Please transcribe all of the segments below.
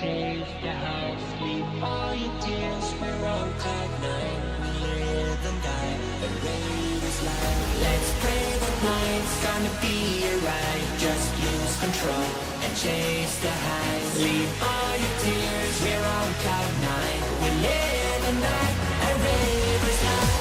chase the house, leave all your tears. We're on cloud nine. We live and die. The rain is light. Let's pray that night's gonna be alright. Just lose control and chase the highs. Leave all your tears. We're on cloud nine. We live and die. A river's light.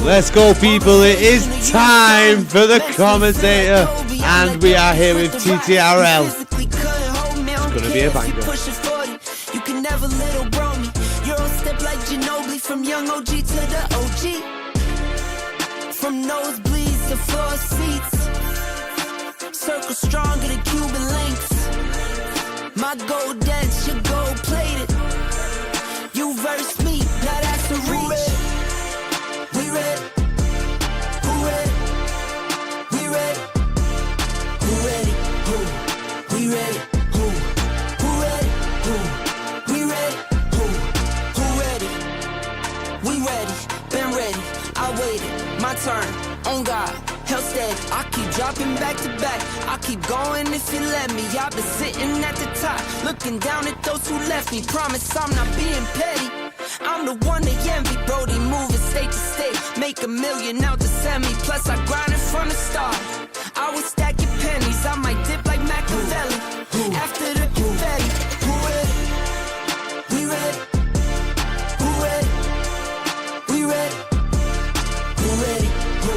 Let's go, people. It is time for the commentator, and we are here with Ttrl. It's going to be a banger. You can never little bro me. Euro step like Ginobili, from young OG to the OG. From nosebleeds to floor seats. Circle stronger than Cuban links. My gold dance, your gold plated. You verse me, now that's a reach. We ready? Who ready? We ready? Who ready? Who? We ready? Who? Who ready? Who? We ready? Who? Who ready? We ready. Been ready. I waited. My turn. On God. Hell steady. I keep dropping back to back. I keep going if you let me. I've been sitting at the top, looking down at those who left me. Promise I'm not being petty. I'm the one they envy. Brody moving state to state, make $1 million out to send me. Plus I grinded from the start. I was stacking pennies. I might dip like Machiavelli. After the confetti. Who ready? We ready? Who ready? We ready? Who ready? Who?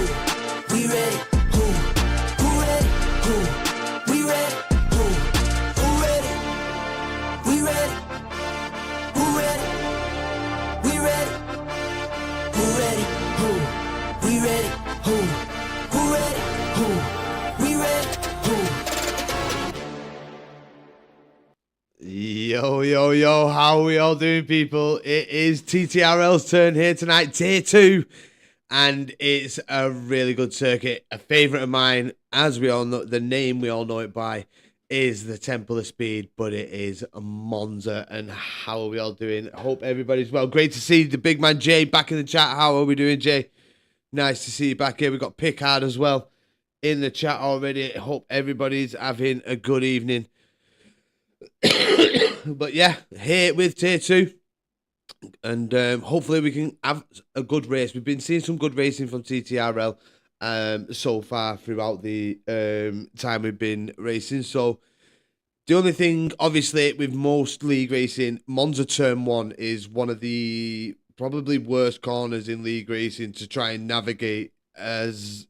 We ready? Who? Who ready? Who? We ready? Who? Who ready? We ready? Who ready? We ready? Who ready? Who? We ready? Who? Who ready? Who? We ready? Who? Yo, yo, yo, how are we all doing, people? It is Ttrl's turn here tonight, tier 2. And it's a really good circuit. A favourite of mine, as we all know, the name we all know it by, is the Temple of Speed, but it is Monza. And how are we all doing? I hope everybody's well. Great to see the big man Jay back in the chat. How are we doing, Jay? Nice to see you back here. We've got Pickard as well in the chat already. I hope everybody's having a good evening. But yeah, here with tier 2. And hopefully we can have a good race. We've been seeing some good racing from Ttrl so far throughout the time we've been racing. So the only thing, obviously, with most league racing, Monza Turn 1 is one of the probably worst corners in league racing to try and navigate, as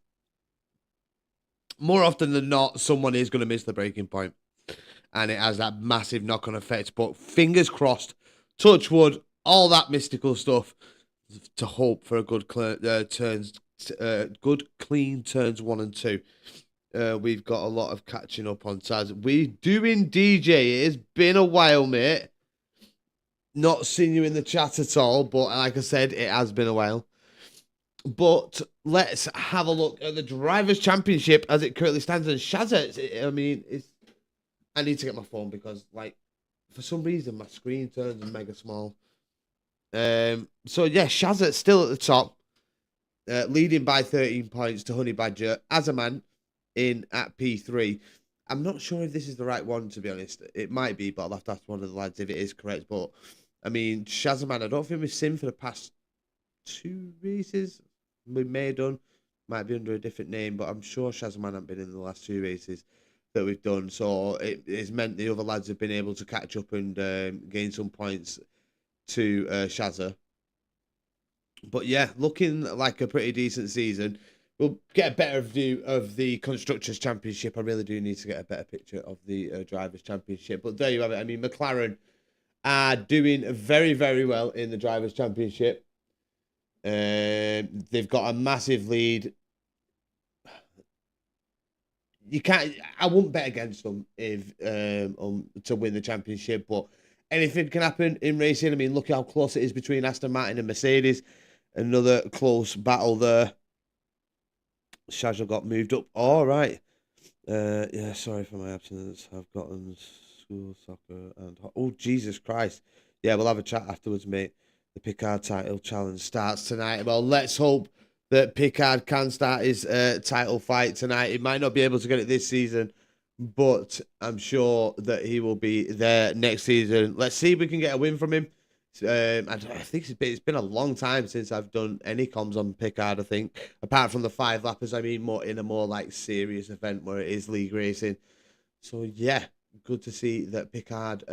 more often than not, someone is going to miss the braking point. And it has that massive knock-on effect. But fingers crossed, touch wood, all that mystical stuff to hope for a good good clean turns 1 and 2. We've got a lot of catching up on Taz. We doing DJ. It has been a while, mate. Not seen you in the chat at all, but like I said, it has been a while. But let's have a look at the Drivers' Championship as it currently stands. And Shazza, I mean, I need to get my phone because, like, for some reason, my screen turns mega small. So yeah, Shazza still at the top, leading by 13 points to Honey Badger as a man in at P3. I'm not sure if this is the right one, to be honest. It might be, but I'll have to ask one of the lads if it is correct. But I mean, Shazzaman, I don't think we've seen for the past 2 races. We may have done, might be under a different name, but I'm sure Shazzaman hasn't been in the last 2 races that we've done. So it's meant the other lads have been able to catch up and gain some points to Shazza. But yeah, looking like a pretty decent season. We'll get a better view of the Constructors' Championship. I really do need to get a better picture of the Drivers' Championship. But there you have it. I mean, McLaren are doing very, very well in the Drivers' Championship. They've got a massive lead. I wouldn't bet against them if to win the championship, but anything can happen in racing. I mean, look how close it is between Aston Martin and Mercedes. Another close battle there. Shazza got moved up. All right. Yeah, sorry for my absence. I've gotten school, soccer, and... Oh, Jesus Christ. Yeah, we'll have a chat afterwards, mate. The Pickard title challenge starts tonight. Well, let's hope that Pickard can start his title fight tonight. He might not be able to get it this season, but I'm sure that he will be there next season. Let's see if we can get a win from him. I think it's been a long time since I've done any comms on Pickard, I think. Apart from the 5 lappers, I mean, more in a more like serious event where it is league racing. So yeah, good to see that Pickard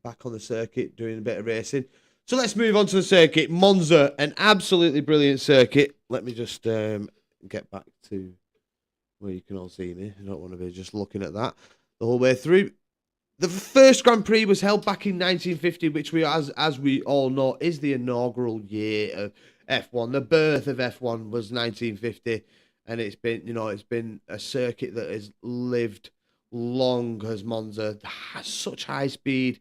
back on the circuit doing a bit of racing. So let's move on to the circuit. Monza, an absolutely brilliant circuit. Let me just get back to where you can all see me. I don't want to be just looking at that the whole way through. The first Grand Prix was held back in 1950, which as we all know, is the inaugural year of F1. The birth of F1 was 1950, and it's been a circuit that has lived long as Monza. Has such high speed,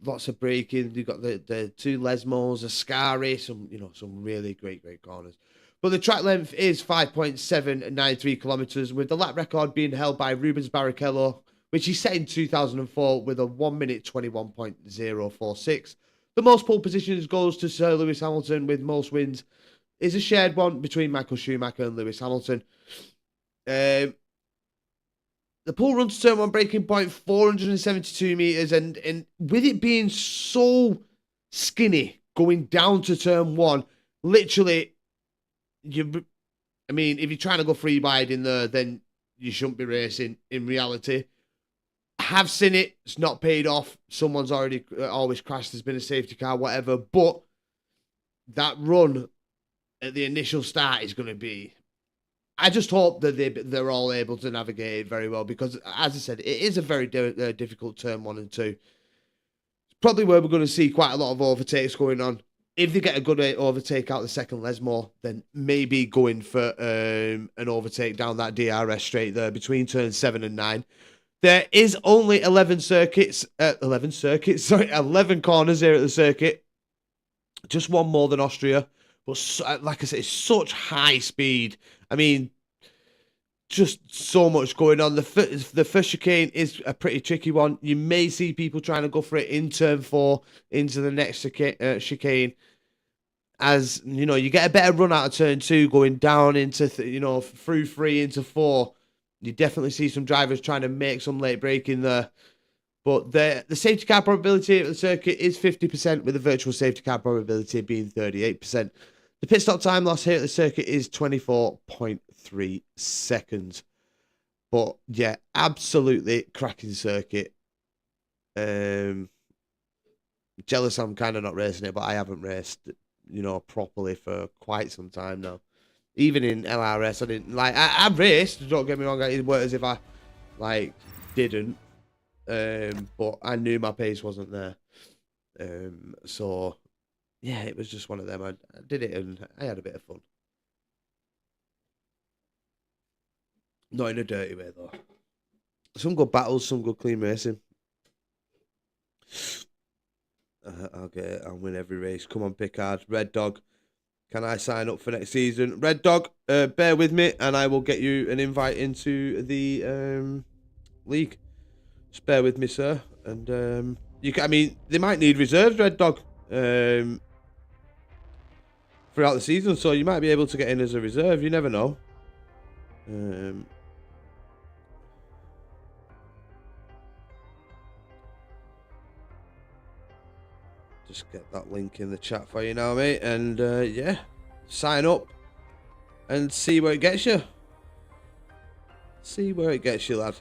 lots of braking. You've got the two Lesmos, Ascari, some really great corners. But the track length is 5.793 kilometers, with the lap record being held by Rubens Barrichello, which he set in 2004 with a 1 minute 21.046. The most pole positions goes to Sir Lewis Hamilton, with most wins is a shared one between Michael Schumacher and Lewis Hamilton. The pool run to turn one breaking point 472 meters, and with it being so skinny going down to turn one, literally, if you're trying to go free wide in there, then you shouldn't be racing in reality. I have seen it. It's not paid off. Someone's always crashed. There's been a safety car, whatever. But that run at the initial start is going to be... I just hope that they're all able to navigate it very well, because, as I said, it is a very difficult turn 1 and 2. It's probably where we're going to see quite a lot of overtakes going on. If they get a good overtake out the second Lesmore, then maybe going for an overtake down that DRS straight there between turns 7 and 9. There is only 11 corners here at the circuit. Just one more than Austria. But like I said, it's such high speed. I mean, just so much going on. The first chicane is a pretty tricky one. You may see people trying to go for it in turn 4 into the next chicane. As, you get a better run out of turn 2 going down into, through 3 into 4. You definitely see some drivers trying to make some late braking there. But the safety car probability of the circuit is 50%, with the virtual safety car probability being 38%. The pit stop time loss here at the circuit is 24.3 seconds. But yeah, absolutely cracking circuit. Jealous I'm kind of not racing it, but I haven't raced, properly for quite some time now. Even in LRS, I didn't I raced, don't get me wrong, it weren't as if I didn't. But I knew my pace wasn't there. So yeah, it was just one of them. I did it and I had a bit of fun. Not in a dirty way though. Some good battles, some good clean racing. I'll get it. I'll win every race. Come on, Pickard. Red Dog. Can I sign up for next season? Red Dog, bear with me and I will get you an invite into the league. Just bear with me, sir. And they might need reserves, Red Dog, throughout the season, so you might be able to get in as a reserve. You never know. Just get that link in the chat for you now, mate. And yeah, sign up and see where it gets you. See where it gets you, lad.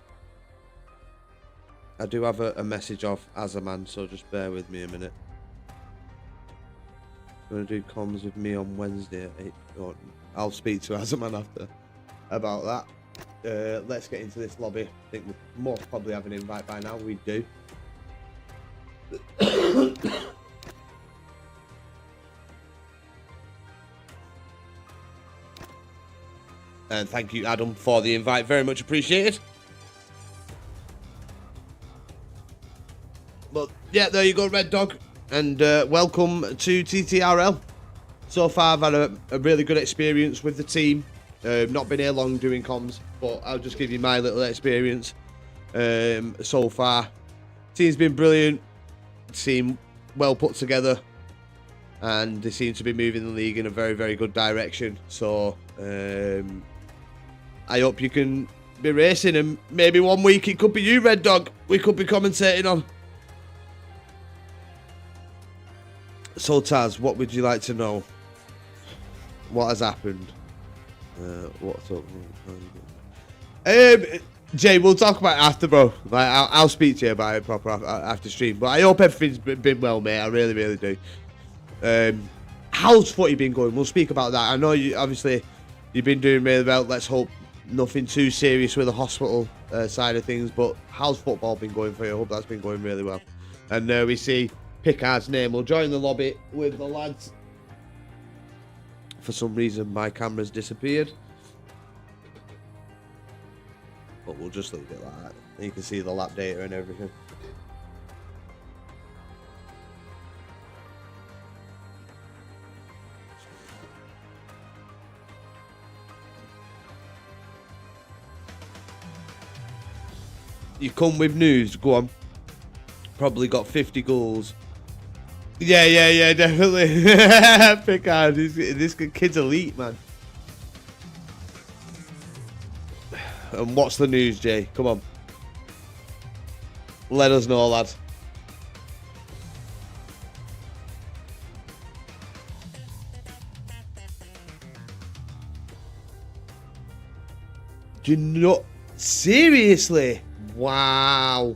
I do have a message off Azaman, so just bear with me a minute. I'm going to do comms with me on Wednesday at 8. Oh, I'll speak to Azaman after about that. Let's get into this lobby. I think we most probably have an invite by now. We do. And thank you, Adam, for the invite. Very much appreciated. But yeah, there you go, Red Dog. And welcome to TTRL. So far, I've had a really good experience with the team. Not been here long doing comms, but I'll just give you my little experience so far. Team's been brilliant. Team well put together. And they seem to be moving the league in a very, very good direction. So I hope you can be racing, and maybe one week it could be you, Red Dog. We could be commentating on. So Taz, what would you like to know? What has happened? What's up? Jay, we'll talk about it after, bro. I'll speak to you about it proper after stream. But I hope everything's been well, mate. I really, really do. How's footy been going? We'll speak about that. I know you obviously you've been doing really well. Let's hope nothing too serious with the hospital side of things. But how's football been going for you? I hope that's been going really well. And we see Picard's name. We'll join the lobby with the lads. For some reason, my camera's disappeared. But we'll just leave it like that. You can see the lap data and everything. You come with news, go on. Probably got 50 goals. Yeah, definitely. Picard, this kid's elite, man. And what's the news, Jay? Come on. Let us know, lad. Do you know? Seriously? Wow.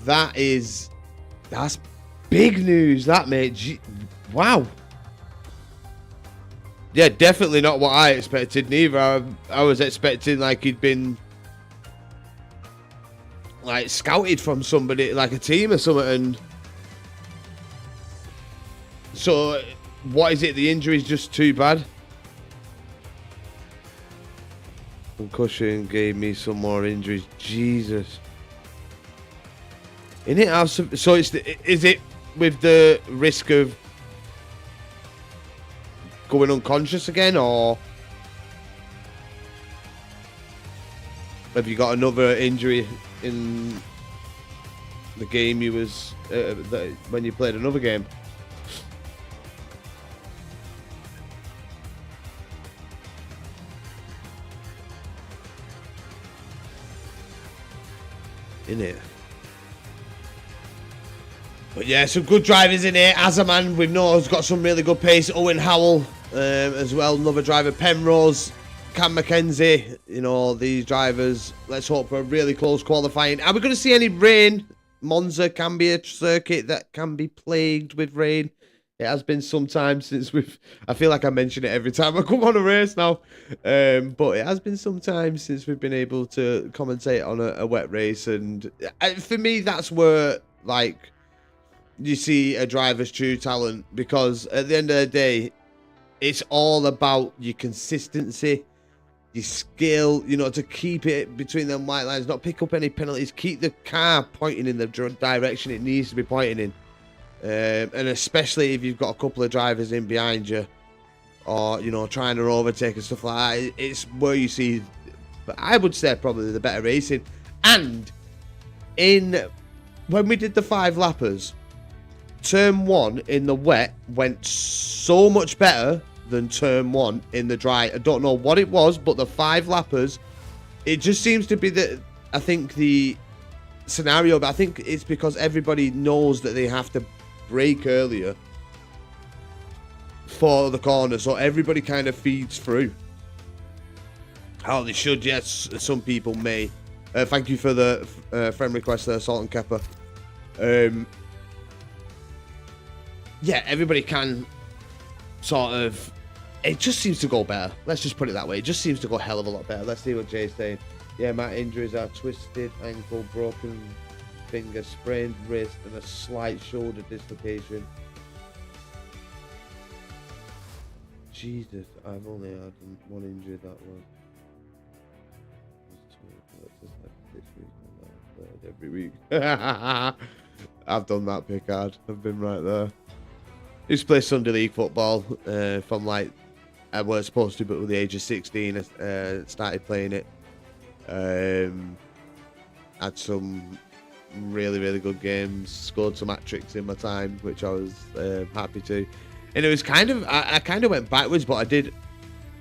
That's big news, that, mate. Wow. Yeah, definitely not what I expected, neither. I was expecting like he'd been like scouted from somebody, like a team or something. And so, what is it? The injury's just too bad. Concussion gave me some more injuries. Jesus. In it, so is it with the risk of going unconscious again, or have you got another injury in the game you was when you played another game? In it. But yeah, some good drivers in here. Azaman, we've known, has got some really good pace. Owen Howell as well, another driver. Penrose, Cam McKenzie, you know, these drivers. Let's hope for a really close qualifying. Are we going to see any rain? Monza can be a circuit that can be plagued with rain. It has been some time since I feel like I mention it every time I come on a race now. But it has been some time since we've been able to commentate on a wet race. And for me, that's where, like, you see a driver's true talent. Because at the end of the day, it's all about your consistency, your skill, you know, to keep it between them white lines, not pick up any penalties, keep the car pointing in the direction it needs to be pointing in. And especially if you've got a couple of drivers in behind you, or, you know, trying to overtake and stuff like that, it's where you see, I would say, probably the better racing. And when we did the 5 lappers, turn 1 in the wet went so much better than turn 1 in the dry. I don't know what it was, but the 5 lappers, it just seems to be I think the scenario, but I think it's because everybody knows that they have to brake earlier for the corner, so everybody kind of feeds through. How they should, yes. Some people may. Thank you for the friend request there, Salt and Kepper. Yeah, everybody can sort of. It just seems to go better. Let's just put it that way. It just seems to go a hell of a lot better. Let's see what Jay's saying. Yeah, my injuries are twisted ankle, broken finger, sprained wrist, and a slight shoulder dislocation. Jesus, I've only had one injury, that was every week. I've done that, Picard. I've been right there. Used to play Sunday League football from like I was supposed to, but with the age of 16, I started playing it. Had some really good games, scored some hat-tricks in my time, which I was happy to. And it was kind of, I kind of went backwards, but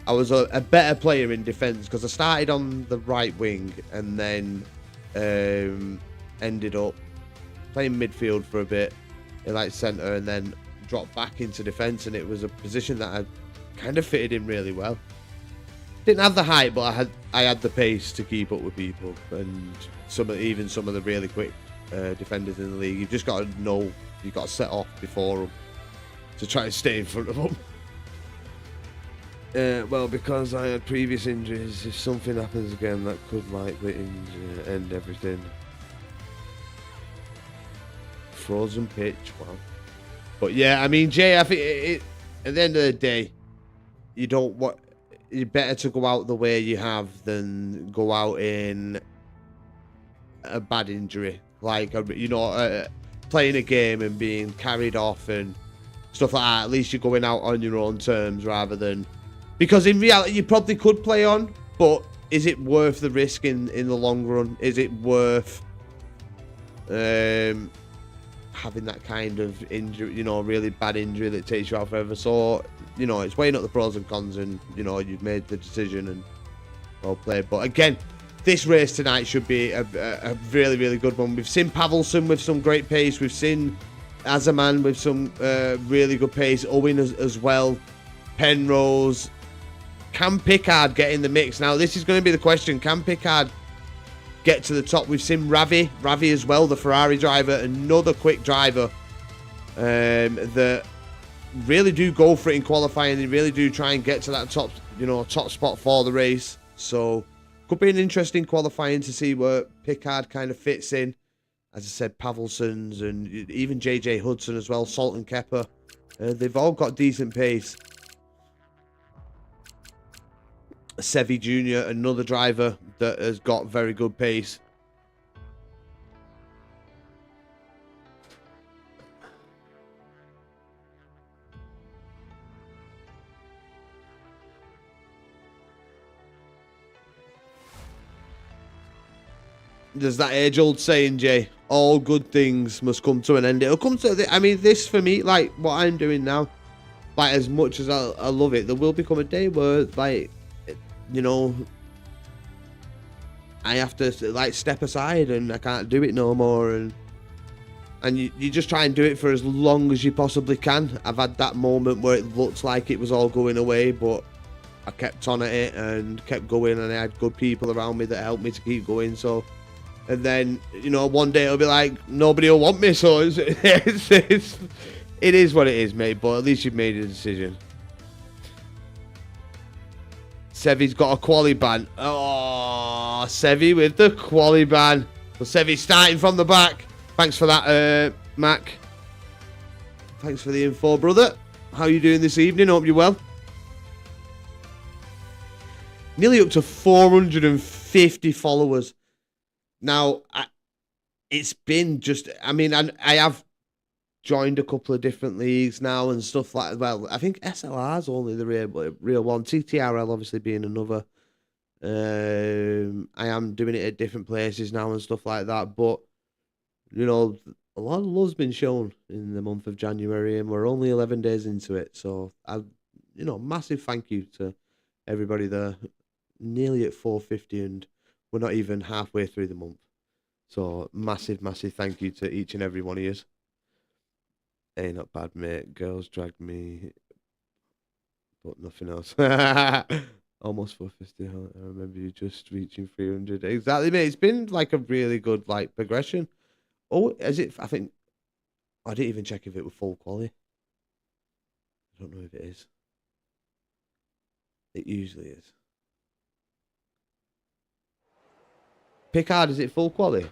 I was a better player in defence, because I started on the right wing and then ended up playing midfield for a bit, in like centre, and then dropped back into defence, and it was a position that I kind of fitted in really well. Didn't have the height, but I had the pace to keep up with people, and even some of the really quick defenders in the league. You've just got to know, you've got to set off before them. to try and stay in front of them. Well, because I had previous injuries, if something happens again, that could likely end everything. Frozen pitch, wow. But yeah, I mean, Jay, I think at the end of the day, you don't want. You're better to go out the way you have than go out in a bad injury, like you know, playing a game and being carried off and stuff like that. At least you're going out on your own terms rather than, because in reality you probably could play on, but is it worth the risk in the long run? Is it worth having that kind of injury, you know, really bad injury that takes you out forever? So, you know, it's weighing up the pros and cons, and, you know, you've made the decision and well played. But again, this race tonight should be a really, really good one. We've seen Pavelson with some great pace. We've seen Azaman with some really good pace. Owen as well. Penrose. Can Pickard get in the mix? Now, this is going to be the question. Can Pickard get to the top? We've seen Ravi as well, the Ferrari driver, another quick driver that really do go for it in qualifying. They really do try and get to that top, you know, top spot for the race. So could be an interesting qualifying to see where Pickard kind of fits in. As I said, Pavelson's and even JJ Hudson as well, Salt and Kepper. They've all got decent pace. Sevi Jr., another driver that has got very good pace. There's that age-old saying, Jay, all good things must come to an end. It'll come to, I mean, this for me, like, what I'm doing now, like, as much as I love it, there will become a day where, like, you know, I have to, like, step aside and I can't do it no more. And you just try and do it for as long as you possibly can. I've had that moment where it looked like it was all going away, but I kept on at it and kept going, and I had good people around me that helped me to keep going. So, and then, you know, one day it'll be like, nobody will want me. So it is what it is, mate. But at least you've made a decision. Sevi's got a quali ban. Oh, Sevi with the quali ban. So Sevi starting from the back. Thanks for that, Mac. Thanks for the info, brother. How are you doing this evening? Hope you're well. Nearly up to 450 followers. Now, it's been just, I mean, I have joined a couple of different leagues now and stuff like that. Well, I think SLR's only the real one. TTRL obviously being another. I am doing it at different places now and stuff like that. But, you know, a lot of love's been shown in the month of January, and we're only 11 days into it. So, you know, massive thank you to everybody there. Nearly at 450, and we're not even halfway through the month. So, massive, massive thank you to each and every one of you. Hey, not bad, mate. Girls dragged me, but nothing else. Almost 450. I remember you just reaching 300. Exactly, mate. It's been like a really good like progression. Oh, is it? I think I didn't even check if it was full quality. I don't know if it is. It usually is. Pickard, is it full quality?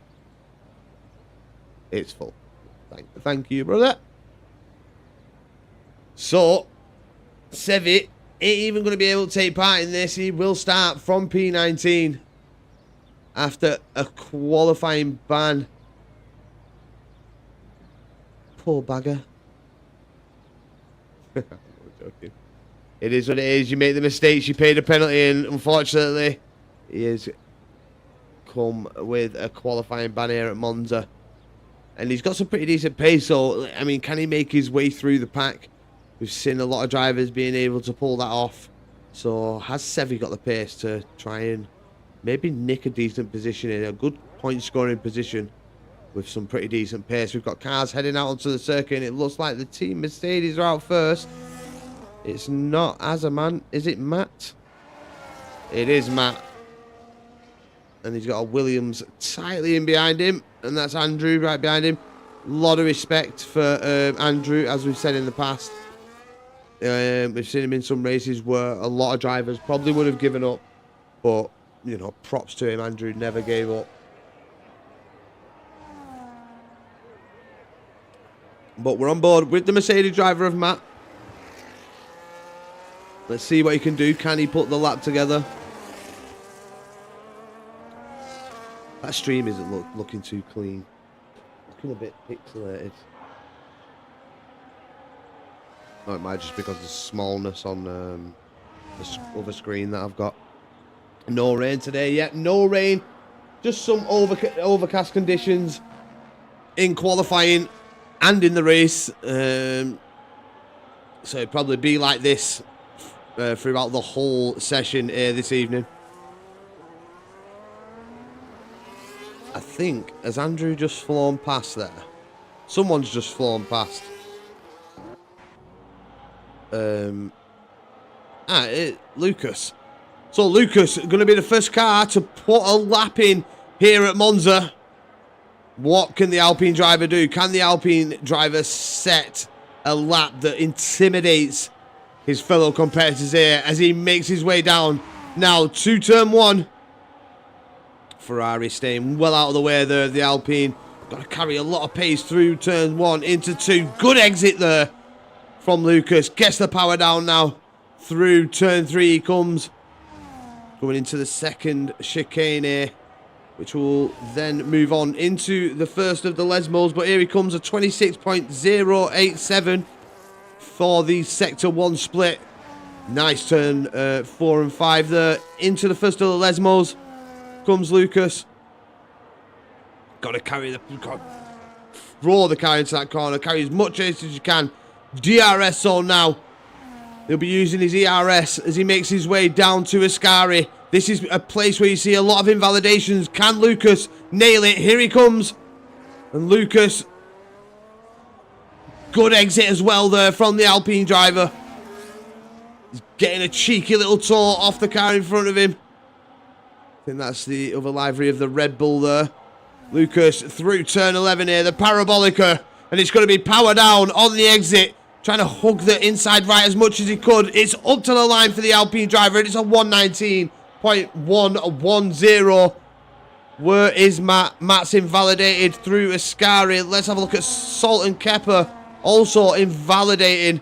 It's full. Thank you, brother. So, Sevi ain't even going to be able to take part in this. He will start from P19 after a qualifying ban. Poor bagger. I'm joking. It is what it is. You make the mistakes, you pay the penalty, and unfortunately, he has come with a qualifying ban here at Monza. And he's got some pretty decent pace, so, I mean, can he make his way through the pack? We've seen a lot of drivers being able to pull that off. So, has Sevi got the pace to try and maybe nick a decent position in a good point-scoring position with some pretty decent pace? We've got cars heading out onto the circuit, and it looks like the team Mercedes are out first. It's not Azaman. Is it Matt? It is Matt. And he's got a Williams tightly in behind him. And that's Andrew right behind him. A lot of respect for Andrew, as we've said in the past. We've seen him in some races where a lot of drivers probably would have given up. But, you know, props to him. Andrew never gave up. But we're on board with the Mercedes driver of Matt. Let's see what he can do. Can he put the lap together? That stream isn't looking too clean. Looking a bit pixelated. Oh, it might just be because of the smallness on the other screen that I've got. No rain today yet. No rain. Just some overcast conditions in qualifying and in the race. So it'd probably be like this throughout the whole session here this evening. I think, has Andrew just flown past there? Someone's just flown past. Lucas. So Lucas going to be the first car to put a lap in here at Monza. What can the Alpine driver do? Can the Alpine driver set a lap that intimidates his fellow competitors here as he makes his way down now to turn 1? Ferrari staying well out of the way there. The Alpine got to carry a lot of pace through turn 1 into 2. Good exit there from Lucas. Gets the power down now. Through turn 3 he comes. Going into the second chicane here, which will then move on into the first of the Lesmos. But here he comes, a 26.087 for the Sector 1 split. Nice turn 4 and 5 there. Into the first of the Lesmos comes Lucas. Got to carry throw the car into that corner. Carry as much as you can. DRS zone now. He'll be using his ERS as he makes his way down to Ascari. This is a place where you see a lot of invalidations. Can Lucas nail it? Here he comes. And Lucas, good exit as well there from the Alpine driver. He's getting a cheeky little tour off the car in front of him. I think that's the other livery of the Red Bull there. Lucas through turn 11 here, the Parabolica. And it's going to be power down on the exit. Trying to hug the inside right as much as he could. It's up to the line for the Alpine driver. And it's a 119.110. Where is Matt? Matt's invalidated through Ascari. Let's have a look at Salt and Kepper. Also invalidating.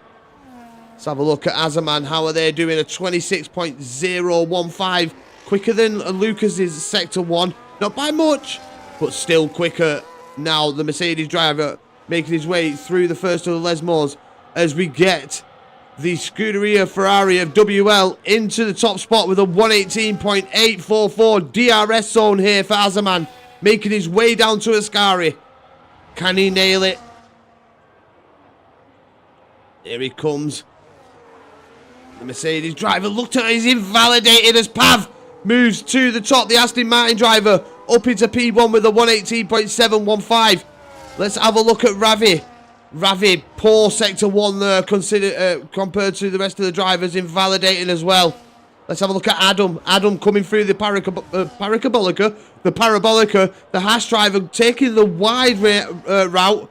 Let's have a look at Azaman. How are they doing? A 26.015. Quicker than Lucas's Sector 1. Not by much, but still quicker. Now the Mercedes driver making his way through the first of the Lesmos. As we get the Scuderia Ferrari of WL into the top spot with a 118.844 DRS zone here for Azaman. Making his way down to Ascari. Can he nail it? Here he comes. The Mercedes driver looked at it, he's invalidated as Pav moves to the top. The Aston Martin driver up into P1 with a 118.715. Let's have a look at Ravi. Ravi, poor Sector 1 there, compared to the rest of the drivers, invalidating as well. Let's have a look at Adam. Adam coming through the Parabolica. The Haas driver taking the wide route.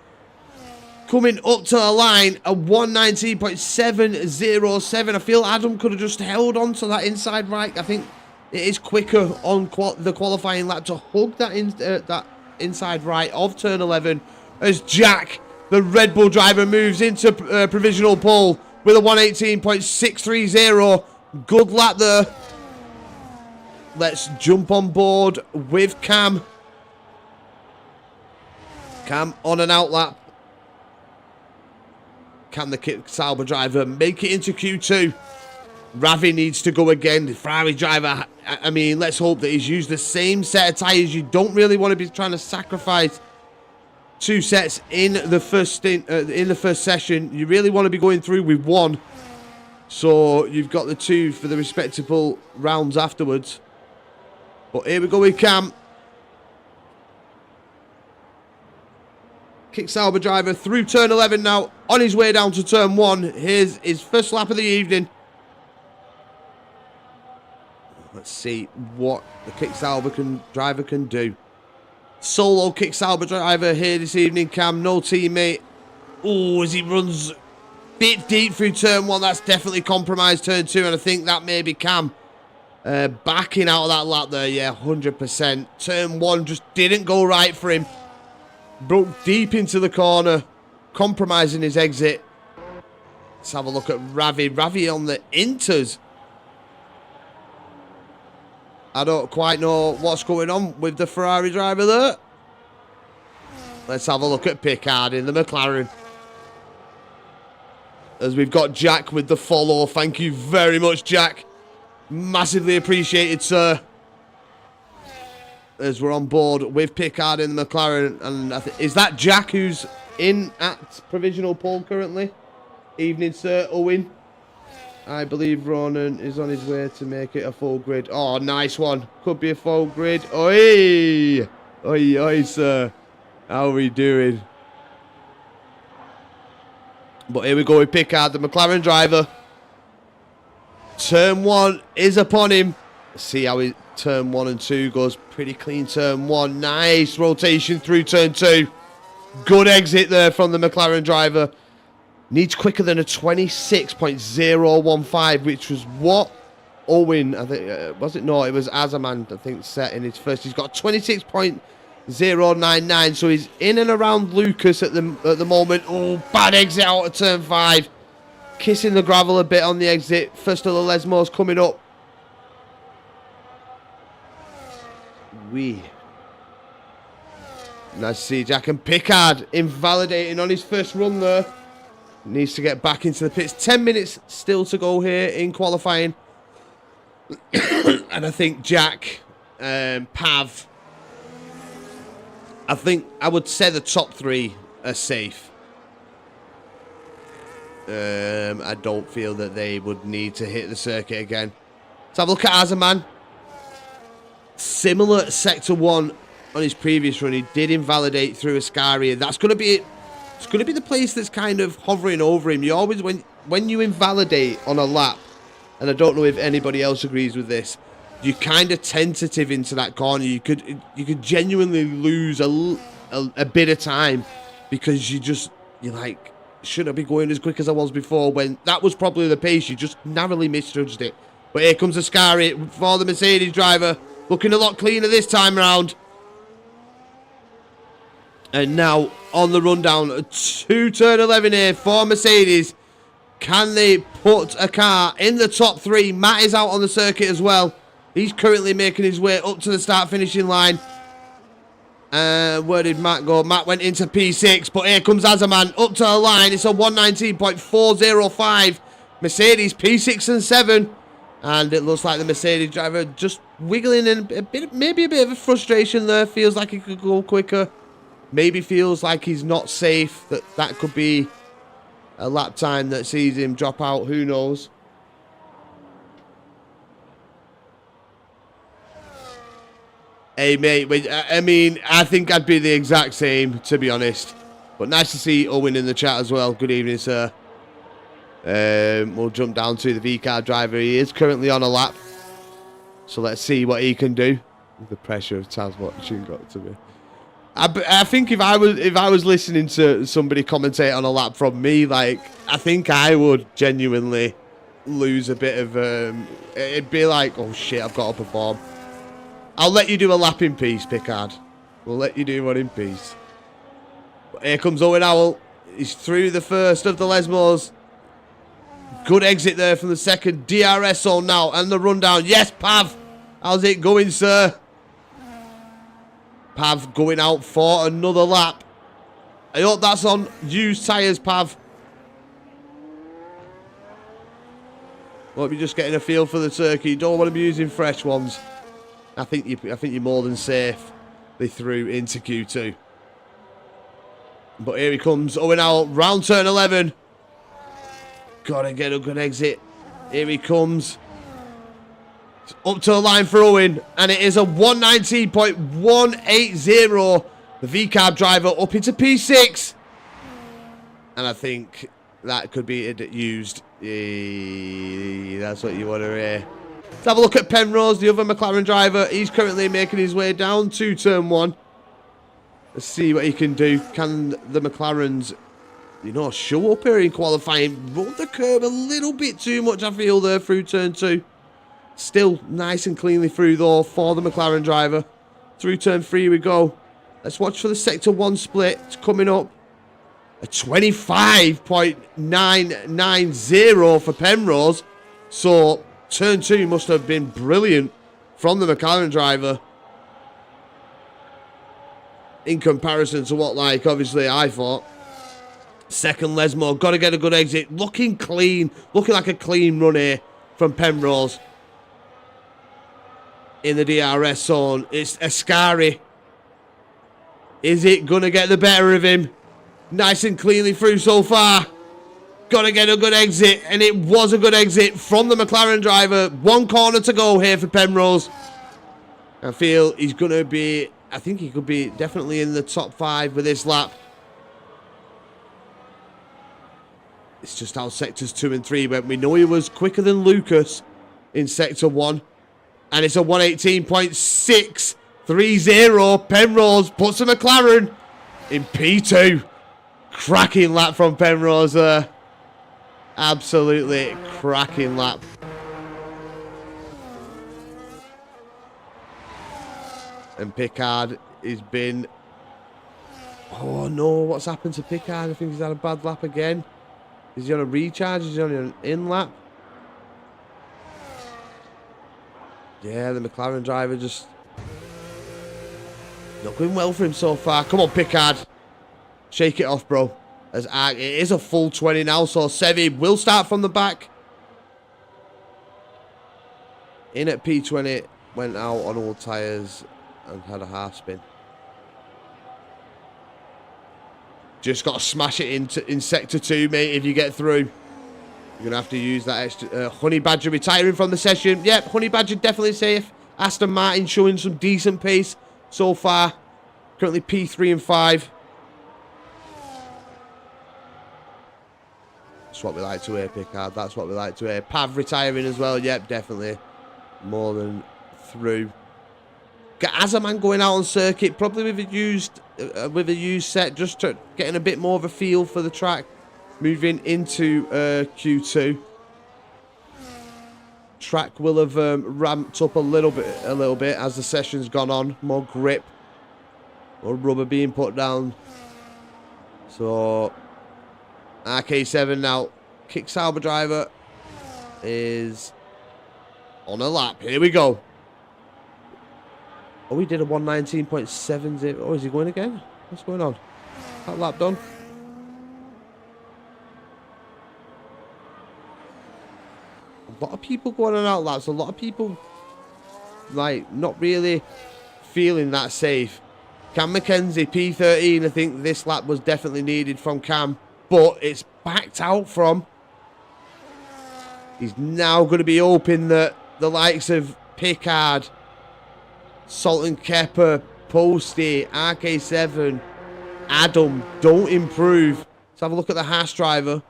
Coming up to the line, a 119.707. I feel Adam could have just held on to that inside right. I think it is quicker on the qualifying lap to hug that inside right of turn 11 as Jack, the Red Bull driver, moves into provisional pole with a 118.630. Good lap there. Let's jump on board with Cam. Cam on an out lap. Can the Sauber driver make it into Q2? Ravi needs to go again. The Ferrari driver, I mean, let's hope that he's used the same set of tyres. You don't really want to be trying to sacrifice two sets in the first session. You really want to be going through with one, so you've got the two for the respectable rounds afterwards. But here we go with Cam. Kick Sauber driver through turn 11 now, on his way down to turn 1. Here's his first lap of the evening. Let's see what the Kick Sauber driver can do. Solo Kick Sauber driver here this evening, Cam, no teammate. Oh, as he runs bit deep through turn 1. That's definitely compromised turn 2, and I think that maybe Cam backing out of that lap there. Yeah, 100%. Turn 1 just didn't go right for him. Broke deep into the corner, compromising his exit. Let's have a look at Ravi. Ravi on the inters. I don't quite know what's going on with the Ferrari driver there. Let's have a look at Picard in the McLaren. As we've got Jack with the follow. Thank you very much, Jack. Massively appreciated, sir. As we're on board with Picard in the McLaren. And is that Jack who's in at provisional pole currently? Evening, sir. Owen. I believe Ronan is on his way to make it a full grid. Oh, nice one. Could be a full grid. Oi! Oi, oi, sir. How are we doing? But here we go with Picard, the McLaren driver. Turn 1 is upon him. See how he, turn 1 and 2 goes pretty clean. Turn 1, nice rotation through turn 2. Good exit there from the McLaren driver. Needs quicker than a 26.015, which was what Owen, I think, was it? No, it was Azaman, I think, set in his first. He's got 26.099, so he's in and around Lucas at the moment. Oh, bad exit out of turn 5. Kissing the gravel a bit on the exit. First of the Lesmos coming up. Nice to see Jack and Picard invalidating on his first run there. Needs to get back into the pits. 10 minutes still to go here in qualifying. And I think Jack, Pav, I think I would say the top 3 are safe. I don't feel that they would need to hit the circuit again. Let's have a look at Azaman. Similar sector 1 on his previous run. He did invalidate through Ascaria. That's going to be it. It's going to be the place that's kind of hovering over him. You always, when you invalidate on a lap, and I don't know if anybody else agrees with this, you're kind of tentative into that corner. You could genuinely lose a bit of time because you're like, should I be going as quick as I was before? When that was probably the pace, you just narrowly misjudged it. But here comes Ascari for the Mercedes driver, looking a lot cleaner this time around. And now on the rundown to turn 11 here for Mercedes. Can they put a car in the top 3? Matt is out on the circuit as well. He's currently making his way up to the start-finishing line. Where did Matt go? Matt went into P6, but here comes Azaman up to the line. It's a 119.405. Mercedes P6 and 7. And it looks like the Mercedes driver just wiggling in a bit, maybe a bit of a frustration there. Feels like he could go quicker. Maybe feels like he's not safe. That could be a lap time that sees him drop out. Who knows? Hey, mate. I mean, I think I'd be the exact same, to be honest. But nice to see Owen in the chat as well. Good evening, sir. We'll jump down to the V-car driver. He is currently on a lap. So let's see what he can do. The pressure of Taz watching got to me. I think if I was listening to somebody commentate on a lap from me, like, I think I would genuinely lose a bit of it'd be like, oh shit, I've got to perform. I'll let you do a lap in peace, Picard. We'll let you do one in peace. But here comes Owen Howell. He's through the first of the Lesmos. Good exit there from the second DRS zone now, and the rundown. Yes, Pav. How's it going, sir? Pav going out for another lap. I hope that's on used tyres, Pav. Hope you're just getting a feel for the circuit. You don't want to be using fresh ones. I think you're more than safe. They threw into Q2. But here he comes. Owen Howell, round turn 11. Gotta get a good exit. Here he comes. Up to the line for Owen, and it is a 119.180. The V-Carb driver up into P6. And I think that could be used. That's what you want to hear. Let's have a look at Penrose, the other McLaren driver. He's currently making his way down to turn 1. Let's see what he can do. Can the McLarens you know, show up here in qualifying. Run the curb a little bit too much, I feel, there through turn 2. Still nice and cleanly through, though, for the McLaren driver. Through turn 3 we go. Let's watch for the Sector 1 split. It's coming up. A 25.990 for Penrose. So, turn 2 must have been brilliant from the McLaren driver. In comparison to what, like, obviously I thought. Second Lesmo, got to get a good exit. Looking clean. Looking like a clean run here from Penrose. In the DRS zone. It's Ascari. Is it going to get the better of him? Nice and cleanly through so far. Got to get a good exit. And it was a good exit from the McLaren driver. 1 corner to go here for Penrose. I feel he's going to be... I think he could be definitely in the top 5 with this lap. It's just how sectors 2 and 3 went. We know he was quicker than Lucas in sector 1. And it's a 118.630. Penrose puts a McLaren in P2. Cracking lap from Penrose there. Absolutely cracking lap. And Pickard has been... Oh no, what's happened to Pickard? I think he's had a bad lap again. Is he on a recharge? Is he on an in lap? Yeah, the McLaren driver just... not going well for him so far. Come on, Pickard. Shake it off, bro. As it is a full 20 now, so Sevi will start from the back. In at P20, went out on all tyres and had a half spin. Just got to smash it in sector 2, mate, if you get through. You're going to have to use that extra... Honey Badger retiring from the session. Yep, Honey Badger definitely safe. Aston Martin showing some decent pace so far. Currently P3 and 5. That's what we like to hear, Pickard. That's what we like to hear. Pav retiring as well. Yep, definitely. More than through. Got Azaman going out on circuit, probably with a used set, just to getting a bit more of a feel for the track. Moving into Q2. Track will have ramped up a little bit as the session's gone on. More grip, more rubber being put down. So RK7 now. Kick Sauber driver is on a lap. Here we go. Oh, he did a 119.70. Oh, is he going again? What's going on? That lap done. A lot of people going on out laps. A lot of people, like, not really feeling that safe. Cam McKenzie, P13. I think this lap was definitely needed from Cam. But it's backed out from. He's now going to be hoping that the likes of Pickard, Sultan Kepper, Posty, RK7, Adam don't improve. Let's have a look at the Haas driver.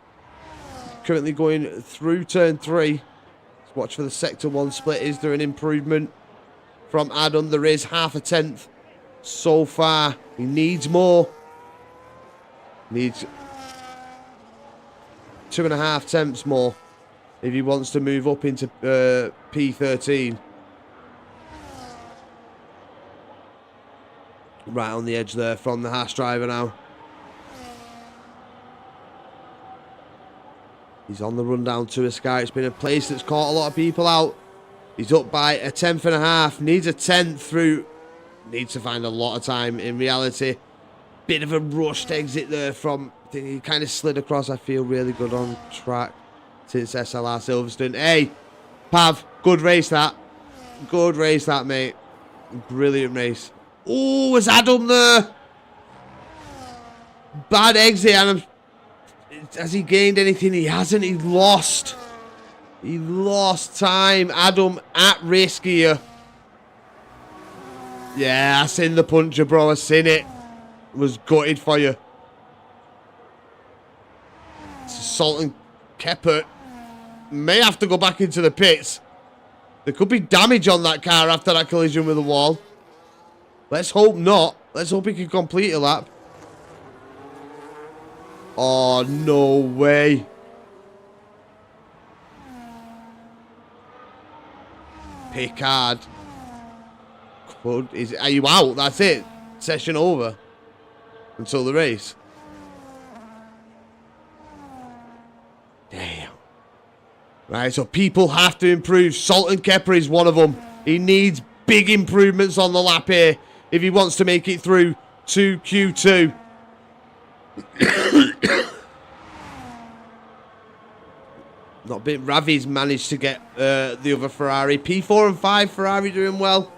Currently going through turn 3. Let's watch for the sector 1 split. Is there an improvement from Adam? There is, half a tenth so far. He needs more. Needs 2.5 tenths more if he wants to move up into P13. Right on the edge there from the Haas driver now. He's on the run down to a Sky. It's been a place that's caught a lot of people out. He's up by a 10.5. Needs a 10th through. Needs to find a lot of time in reality. Bit of a rushed exit there from... I think he kind of slid across. I feel really good on track since SLR Silverstone. Hey, Pav, good race that. Good race that, mate. Brilliant race. Oh, was Adam there? Bad exit. And has he gained anything? He hasn't. He lost. He lost time. Adam at risk here. Yeah, I seen the puncher, bro. I seen it. Was gutted for you. Sultan Kepper may have to go back into the pits. There could be damage on that car after that collision with the wall. Let's hope not. Let's hope he can complete a lap. Oh, no way. Picard. Are you out? That's it. Session over. Until the race. Damn. Right, so people have to improve. Sultan Kepper is one of them. He needs big improvements on the lap here if he wants to make it through to Q2. Not bit. Ravi's managed to get the other Ferrari. P4 and 5 Ferrari doing well.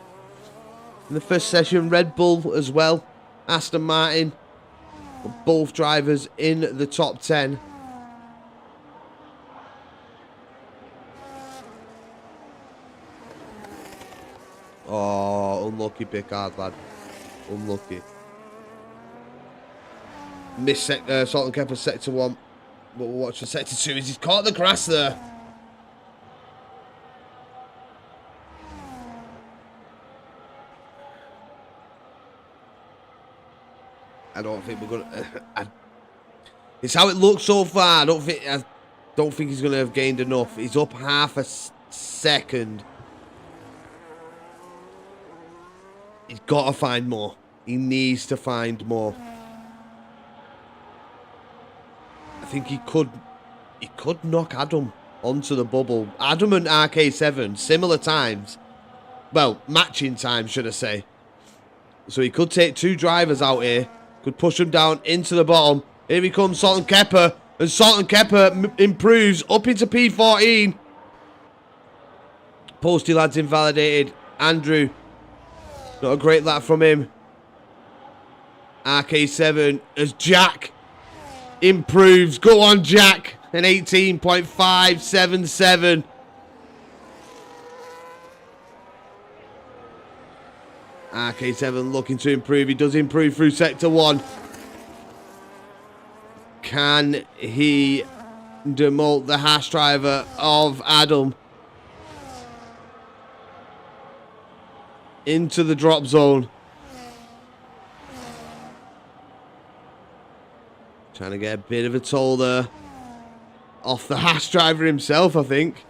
In the first session, Red Bull as well. Aston Martin. Both drivers in the top 10. Oh, unlucky Picard, lad. Unlucky. Missed Sultan Kepper sector 1. But we'll watch for sector 2 as he's caught the grass there. I don't think we're gonna. It's how it looks so far. I don't think he's gonna have gained enough. He's up half a second. He's got to find more. He needs to find more. I think he could knock Adam onto the bubble. Adam and RK7, similar times. Well, matching times, should I say. So he could take 2 drivers out here. Could push them down into the bottom. Here he comes, Sultan Kepper. And Sultan Kepper improves up into P14. Posty lad's invalidated. Andrew. Not a great lap from him. RK7 as Jack improves. Go on, Jack. An 18.577. RK7 looking to improve. He does improve through sector 1. Can he demote the Haas driver of Adam into the drop zone? Trying to get a bit of a toll there off the Haas driver himself, I think.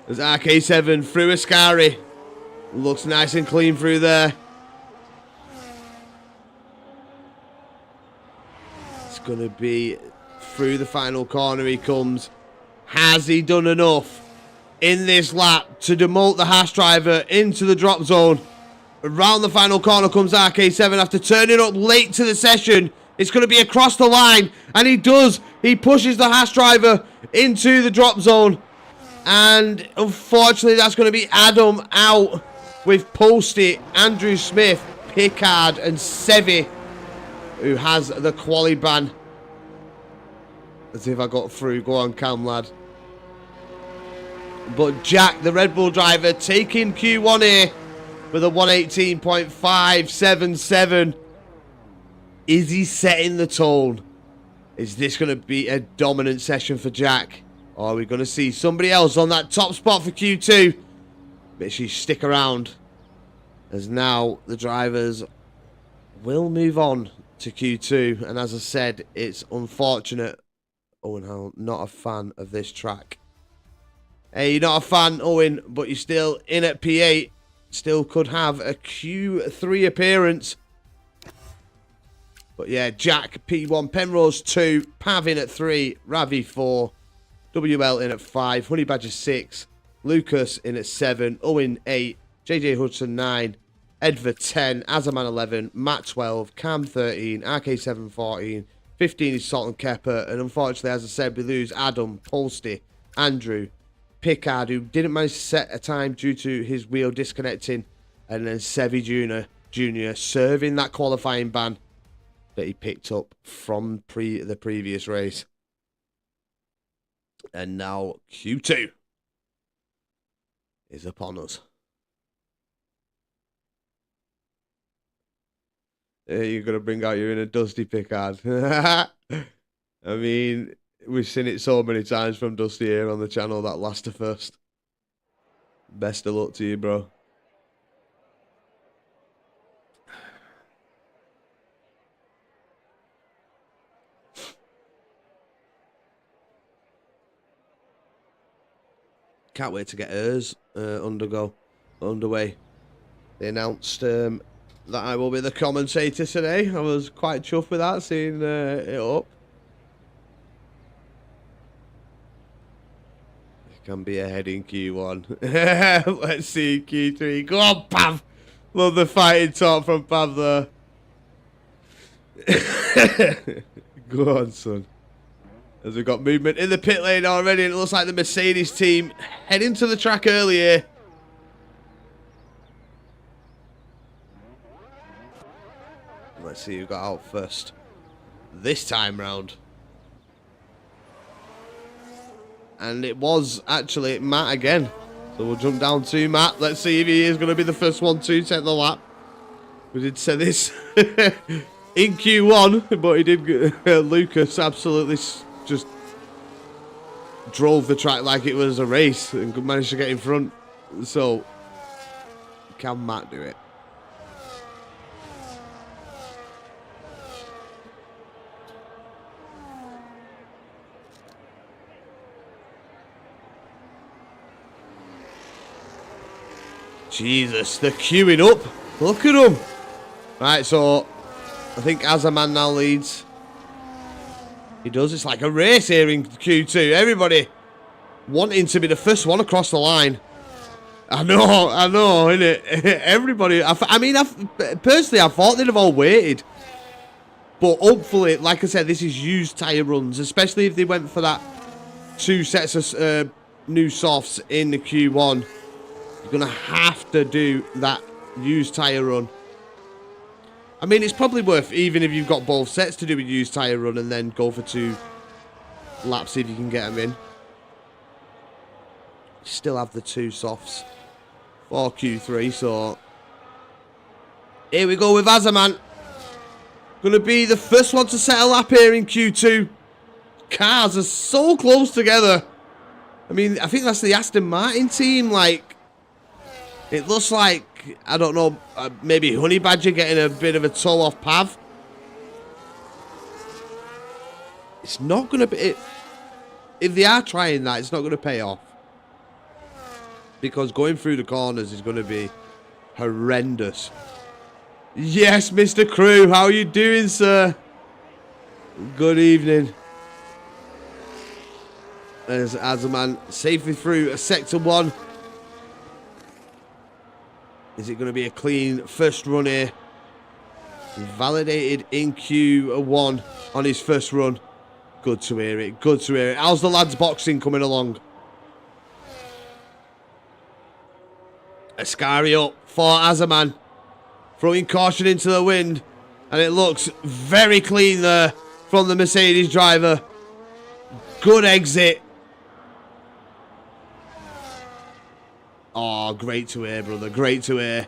There's RK7 through Ascari. Looks nice and clean through there. It's going to be through the final corner he comes. Has he done enough in this lap to demote the Haas driver into the drop zone? Around the final corner comes RK7 after turning up late to the session. It's going to be across the line, and he does. He pushes the Haas driver into the drop zone. And unfortunately, that's going to be Adam out with Posty, Andrew Smith, Picard, and Sevi, who has the quali ban. Let's see if I got through. Go on, Cam, lad. But Jack, the Red Bull driver, taking Q1 here with a 118.577. Is he setting the tone? Is this going to be a dominant session for Jack? Or are we going to see somebody else on that top spot for Q2? Make sure you stick around, as now the drivers will move on to Q2. And as I said, it's unfortunate. Owen Howell, not a fan of this track. Hey, you're not a fan, Owen, but you're still in at P8. Still could have a Q3 appearance. But yeah, Jack P1, Penrose 2, Pav in at 3, Ravi 4, WL in at 5, Honey Badger 6, Lucas in at 7, Owen 8, JJ Hudson 9, Edvard 10, Azaman 11, Matt 12, Cam 13, RK7 14, 15 is Sultan Kepper, and unfortunately, as I said, we lose Adam, Polsty, Andrew, Picard, who didn't manage to set a time due to his wheel disconnecting, and then Sevi Jr. serving that qualifying ban that he picked up from the previous race. And now Q2 is upon us. You're going to bring out your inner Dusty, Picard. I mean, we've seen it so many times from Dusty here on the channel, that last to first. Best of luck to you, bro. Can't wait to get hers underway. They announced that I will be the commentator today. I was quite chuffed with that, seeing it up. It can be ahead in Q1. Let's see Q3. Go on, Pav! Love the fighting talk from Pav there. Go on, son. As we've got movement in the pit lane already, it looks like the Mercedes team heading to the track earlier. Let's see who got out first this time round. And it was actually Matt again. So we'll jump down to Matt. Let's see if he is going to be the first one to take the lap. We did say this in Q1, but he did. Lucas absolutely just drove the track like it was a race and managed to get in front. So can Matt do it? Jesus, they're queuing up. Look at them. Right, so I think Azaman now leads. He does. It's like a race here in Q2. Everybody wanting to be the first one across the line. I know, innit? Everybody. I mean, personally, I thought they'd have all waited. But hopefully, like I said, this is used tyre runs, especially if they went for that 2 sets of new softs in the Q1. You're going to have to do that used tyre run. I mean, it's probably worth, even if you've got both sets, to do a used tyre run and then go for 2 laps if you can get them in. Still have the 2 softs for Q3, so here we go with Azaman. Going to be the first one to set a lap here in Q2. Cars are so close together. I mean, I think that's the Aston Martin team, like, it looks like, I don't know, maybe Honey Badger getting a bit of a toe off Pav. It's not going to be... If they are trying that, it's not going to pay off. Because going through the corners is going to be horrendous. Yes, Mr. Crew, how are you doing, sir? Good evening. There's Azaman safely through a Sector 1. Is it going to be a clean first run here? Validated in Q1 on his first run. Good to hear it. Good to hear it. How's the lads boxing coming along? Ascari up for Azaman. Throwing caution into the wind. And it looks very clean there from the Mercedes driver. Good exit. Oh, great to hear, brother. Great to hear.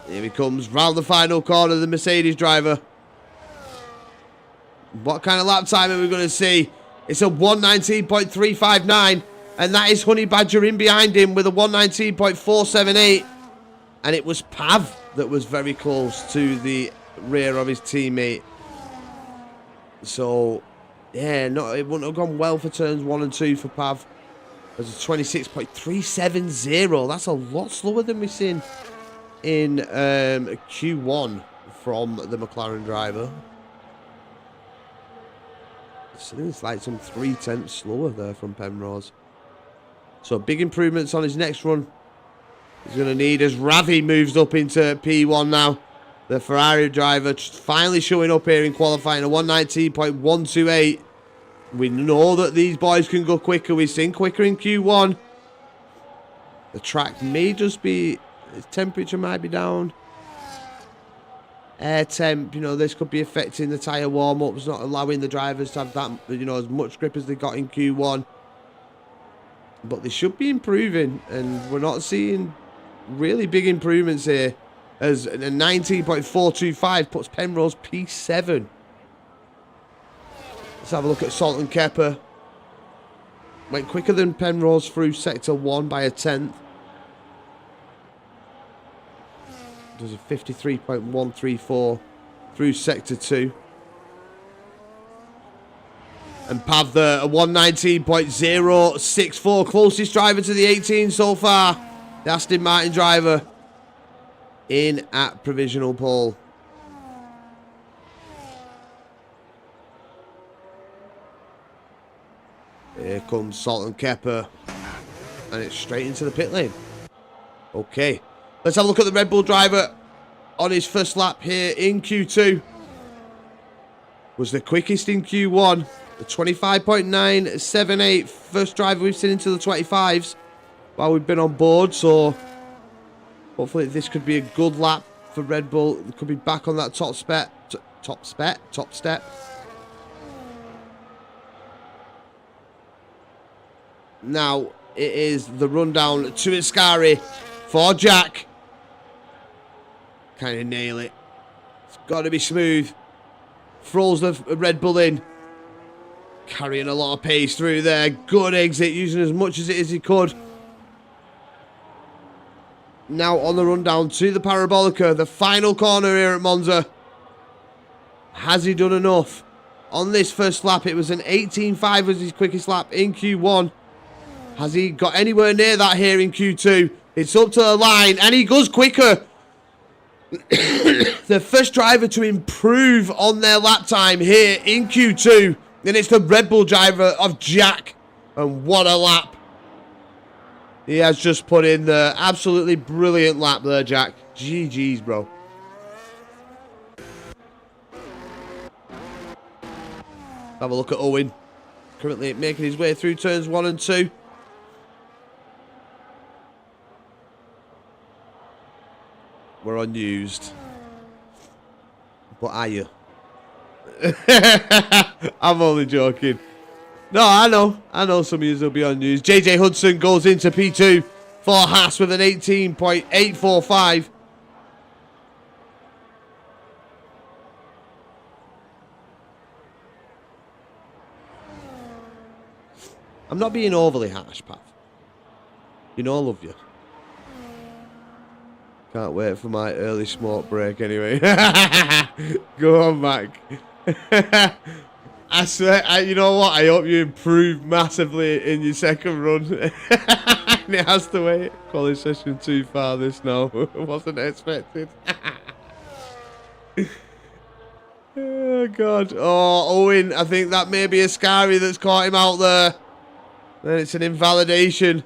Here he comes round the final corner, the Mercedes driver. What kind of lap time are we going to see? It's a 119.359. And that is Honey Badger in behind him with a 119.478. And it was Pav that was very close to the rear of his teammate. So... yeah, no, it wouldn't have gone well for turns 1 and 2 for Pav. There's a 26.370. That's a lot slower than we've seen in Q1 from the McLaren driver. It's like some 0.3 slower there from Penrose. So big improvements on his next run. He's going to need as Ravi moves up into P1 now. The Ferrari driver finally showing up here in qualifying, a 119.128. We know that these boys can go quicker. We've seen quicker in Q1. The track may just be... its temperature might be down. Air temp, you know, this could be affecting the tyre warm-ups, not allowing the drivers to have that, you know, as much grip as they got in Q1. But they should be improving, and we're not seeing really big improvements here. As a 19.425 puts Penrose P7. Let's have a look at Salt and Kepper. Went quicker than Penrose through Sector 1 by a 10th. Does a 53.134 through Sector 2. And Pav there, a 119.064. Closest driver to the 18 so far. The Aston Martin driver in at provisional pole. Here comes Salt Kepper. And it's straight into the pit lane. Okay. Let's have a look at the Red Bull driver on his first lap here in Q2. Was the quickest in Q1. The 25.978. First driver we've seen into the 25s while we've been on board. So hopefully this could be a good lap for Red Bull. They could be back on that top step. Now it is the rundown to Ascari for Jack. Kind of nail it. It's got to be smooth. Throws the Red Bull in. Carrying a lot of pace through there. Good exit, using as much as it is he could. Now on the rundown to the Parabolica. The final corner here at Monza. Has he done enough? On this first lap, it was an 18.5 was his quickest lap in Q1. Has he got anywhere near that here in Q2? It's up to the line, and he goes quicker. The first driver to improve on their lap time here in Q2. And it's the Red Bull driver of Jack. And what a lap. He has just put in the absolutely brilliant lap there, Jack. GG's, bro. Have a look at Owen. Currently making his way through turns 1 and 2. We're unused. But are you? I'm only joking. No, I know some of you will be unused. JJ Hudson goes into P2 for Haas with an 18.845. I'm not being overly harsh, Pat. You know I love you. Can't wait for my early smoke break anyway. Go on, Mac. I swear, you know what? I hope you improve massively in your second run. And it has to wait. Quality session too far this now. Wasn't expected. Oh, God. Oh, Owen. I think that may be Ascari that's caught him out there. Then it's an invalidation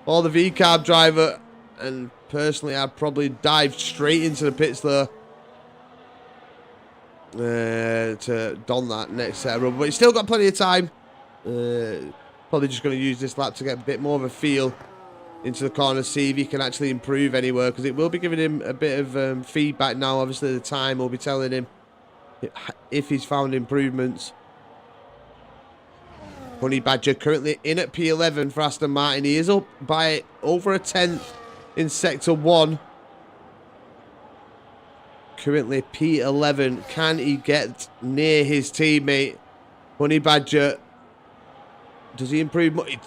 for the V-Carb driver. And personally, I'd probably dive straight into the pits there. To don that next set of rubber, but he's still got plenty of time. Probably just going to use this lap to get a bit more of a feel into the corner, see if he can actually improve anywhere, because it will be giving him a bit of feedback now. Obviously the time will be telling him if he's found improvements. Honey Badger currently in at P11 for Aston Martin. He is up by over a 10th in sector 1. Currently P11. Can he get near his teammate? Honey Badger. Does he improve much?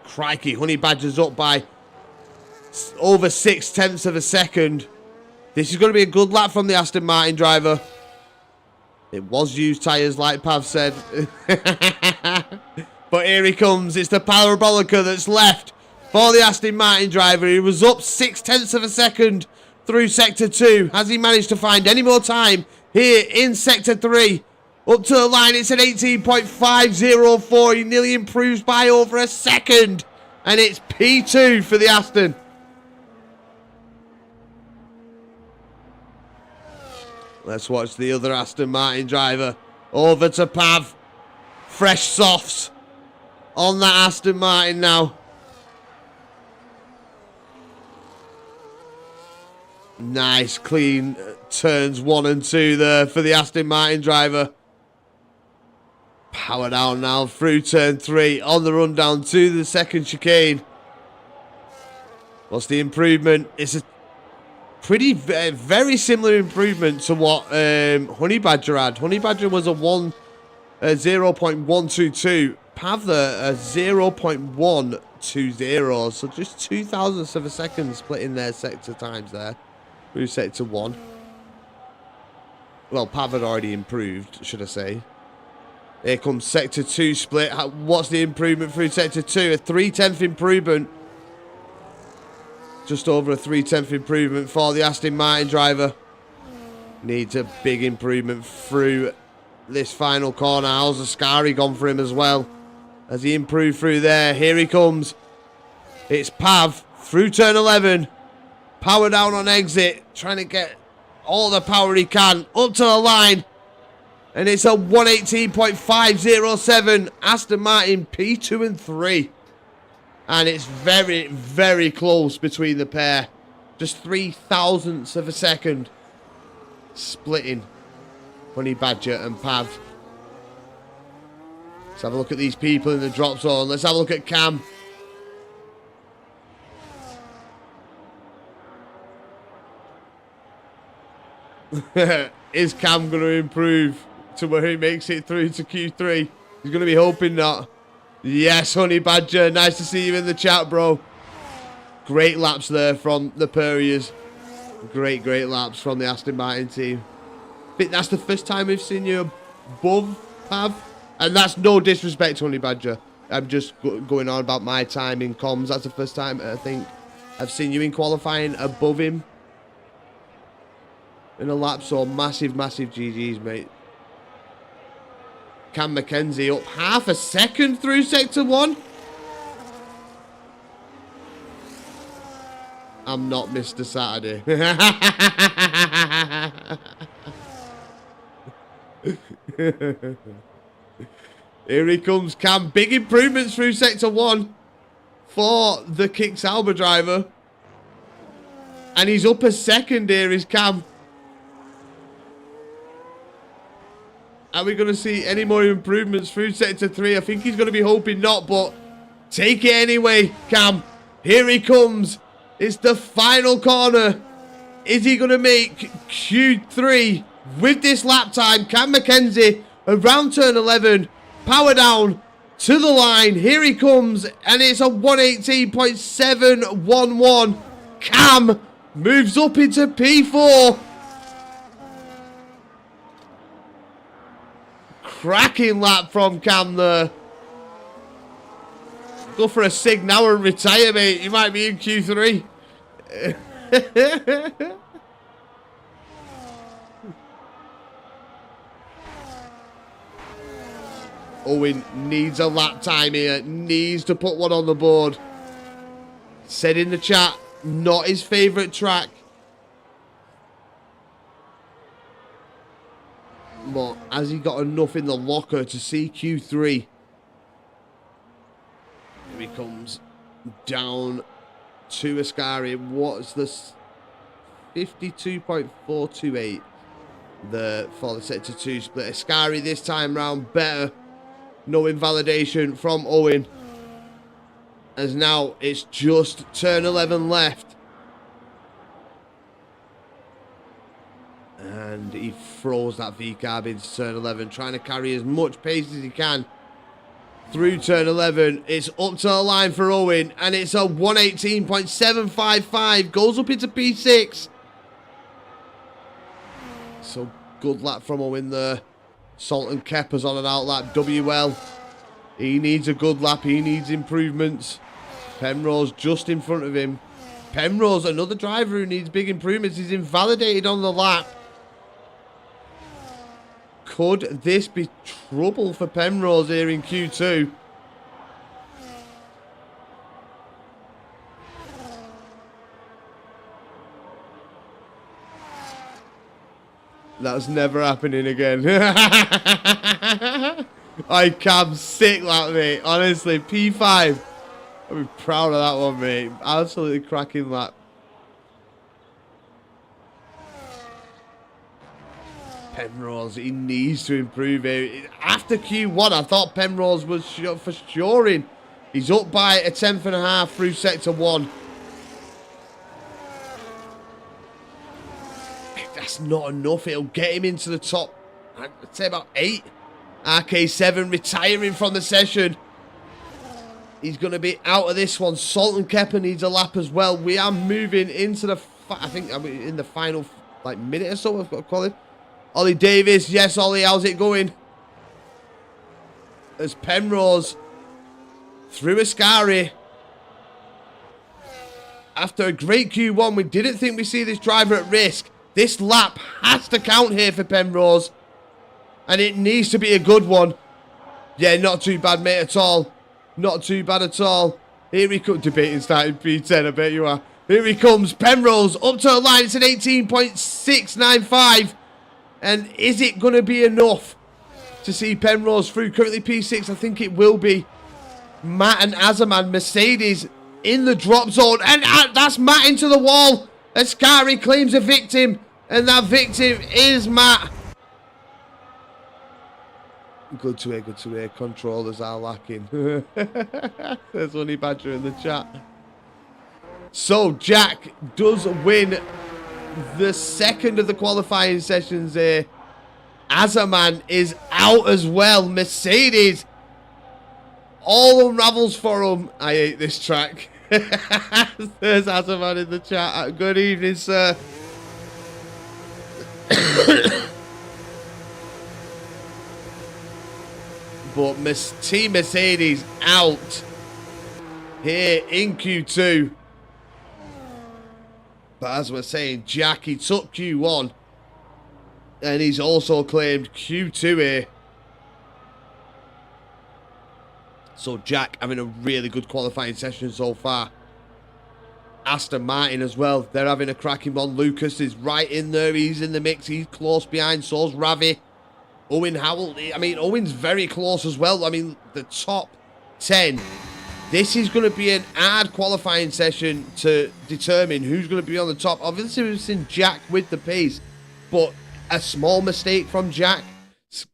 Crikey. Honey Badger's up by over 0.6 of a second. This is going to be a good lap from the Aston Martin driver. It was used tyres, like Pav said. But here he comes. It's the Parabolica that's left for the Aston Martin driver. He was up 0.6 of a second through sector 2. Has he managed to find any more time here in sector 3? Up to the line, it's an 18.504. He nearly improves by over a second. And it's P2 for the Aston. Let's watch the other Aston Martin driver. Over to Pav. Fresh softs on that Aston Martin now. Nice, clean turns 1 and 2 there for the Aston Martin driver. Power down now through turn 3 on the run down to the second chicane. What's the improvement? It's a pretty, very similar improvement to what Honey Badger had. Honey Badger was a 0.122. Pav there, a 0.120. So just 0.02 of a second split in their sector times there. Through sector 1. Well, Pav had already improved, should I say. Here comes Sector 2 split. What's the improvement through Sector 2? A 3/10 improvement. Just over a 3/10 improvement for the Aston Martin driver. Needs a big improvement through this final corner. How's the Ascari gone for him as well? Has he improved through there? Here he comes. It's Pav through turn 11. Power down on exit. Trying to get all the power he can up to the line. And it's a 118.507 Aston Martin P2 and 3. And it's very, very close between the pair. Just 0.003 of a second. Splitting Honey Badger and Pav. Let's have a look at these people in the drop zone. Let's have a look at Cam. Is Cam going to improve to where he makes it through to Q3? He's going to be hoping not. Yes, Honey Badger. Nice to see you in the chat, bro. Great laps there from the Perriers. Great laps from the Aston Martin team. I think that's the first time we've seen you above Pav. And that's no disrespect to Honey Badger. I'm just going on about my time in comms. That's the first time I think I've seen you in qualifying above him in a lap. So massive GG's, mate. Cam Mackenzie up half a second through Sector 1. I'm not Mr. Saturday. Here he comes, Cam. Big improvements through Sector 1 for the Kick Sauber driver. And he's up a second here, is Cam. Are we going to see any more improvements through Sector 3? I think he's going to be hoping not, but take it anyway, Cam. Here he comes. It's the final corner. Is he going to make Q3 with this lap time? Cam Mackenzie around turn 11. Power down to the line. Here he comes. And it's a 118.711. Cam moves up into P4. Cracking lap from Cam there. Go for a sig now and retire, mate. You might be in Q3. Owen needs a lap time here. Needs to put one on the board. Said in the chat, not his favourite track. But has he got enough in the locker to see Q3? Here he comes down to Ascari. What's this? 52.428 for the Sector 2 split. Ascari this time round better. No invalidation from Owen. As now it's just turn 11 left. And he throws that V-carb into turn 11, trying to carry as much pace as he can through turn 11. It's up to the line for Owen, and it's a 118.755. Goes up into P6. So good lap from Owen there. Salton Kepper's on an out lap. WL. He needs a good lap. He needs improvements. Penrose just in front of him. Penrose, another driver who needs big improvements. He's invalidated on the lap. Could this be trouble for Penrose here in Q2? That's never happening again. I Cam sick that, mate. Honestly, P5. I'll be proud of that one, mate. Absolutely cracking that. Penrose, he needs to improve here. After Q1, I thought Penrose was for sure in. He's up by a 10.5 through Sector 1. That's not enough. It'll get him into the top, I'd say about 8. RK7 retiring from the session. He's going to be out of this one. Salton Kepper needs a lap as well. We are moving into the, I think I'm in the final minute or so. I've got to call him. Ollie Davis. Yes, Ollie, how's it going? as Penrose through Ascari. After a great Q1, we didn't think we'd see this driver at risk. This lap has to count here for Penrose. And it needs to be a good one. Yeah, not too bad, mate, at all. Not too bad at all. Here he comes. Debating starting P10, I bet you are. Here he comes. Penrose up to the line. It's an 18.695. And is it going to be enough to see Penrose through? Currently P6, I think it will be. Matt and Azaman, Mercedes in the drop zone. And that's Matt into the wall. Ascari claims a victim. And that victim is Matt. Good to hear. Controllers are lacking. There's Honey Badger in the chat. So, Jack does win the second of the qualifying sessions here. Azaman is out as well. Mercedes all unravels for him. I hate this track. There's Azaman in the chat. Good evening, sir. But Team Mercedes out here in Q2. But as we're saying, Jack, he took Q1. And he's also claimed Q2 here. So Jack having a really good qualifying session so far. Aston Martin as well. They're having a cracking one. Lucas is right in there. He's in the mix. He's close behind. So's Ravi. Owen Howell, I mean, Owen's very close as well. I mean, the top 10. This is going to be an hard qualifying session to determine who's going to be on the top. Obviously, we've seen Jack with the pace, but a small mistake from Jack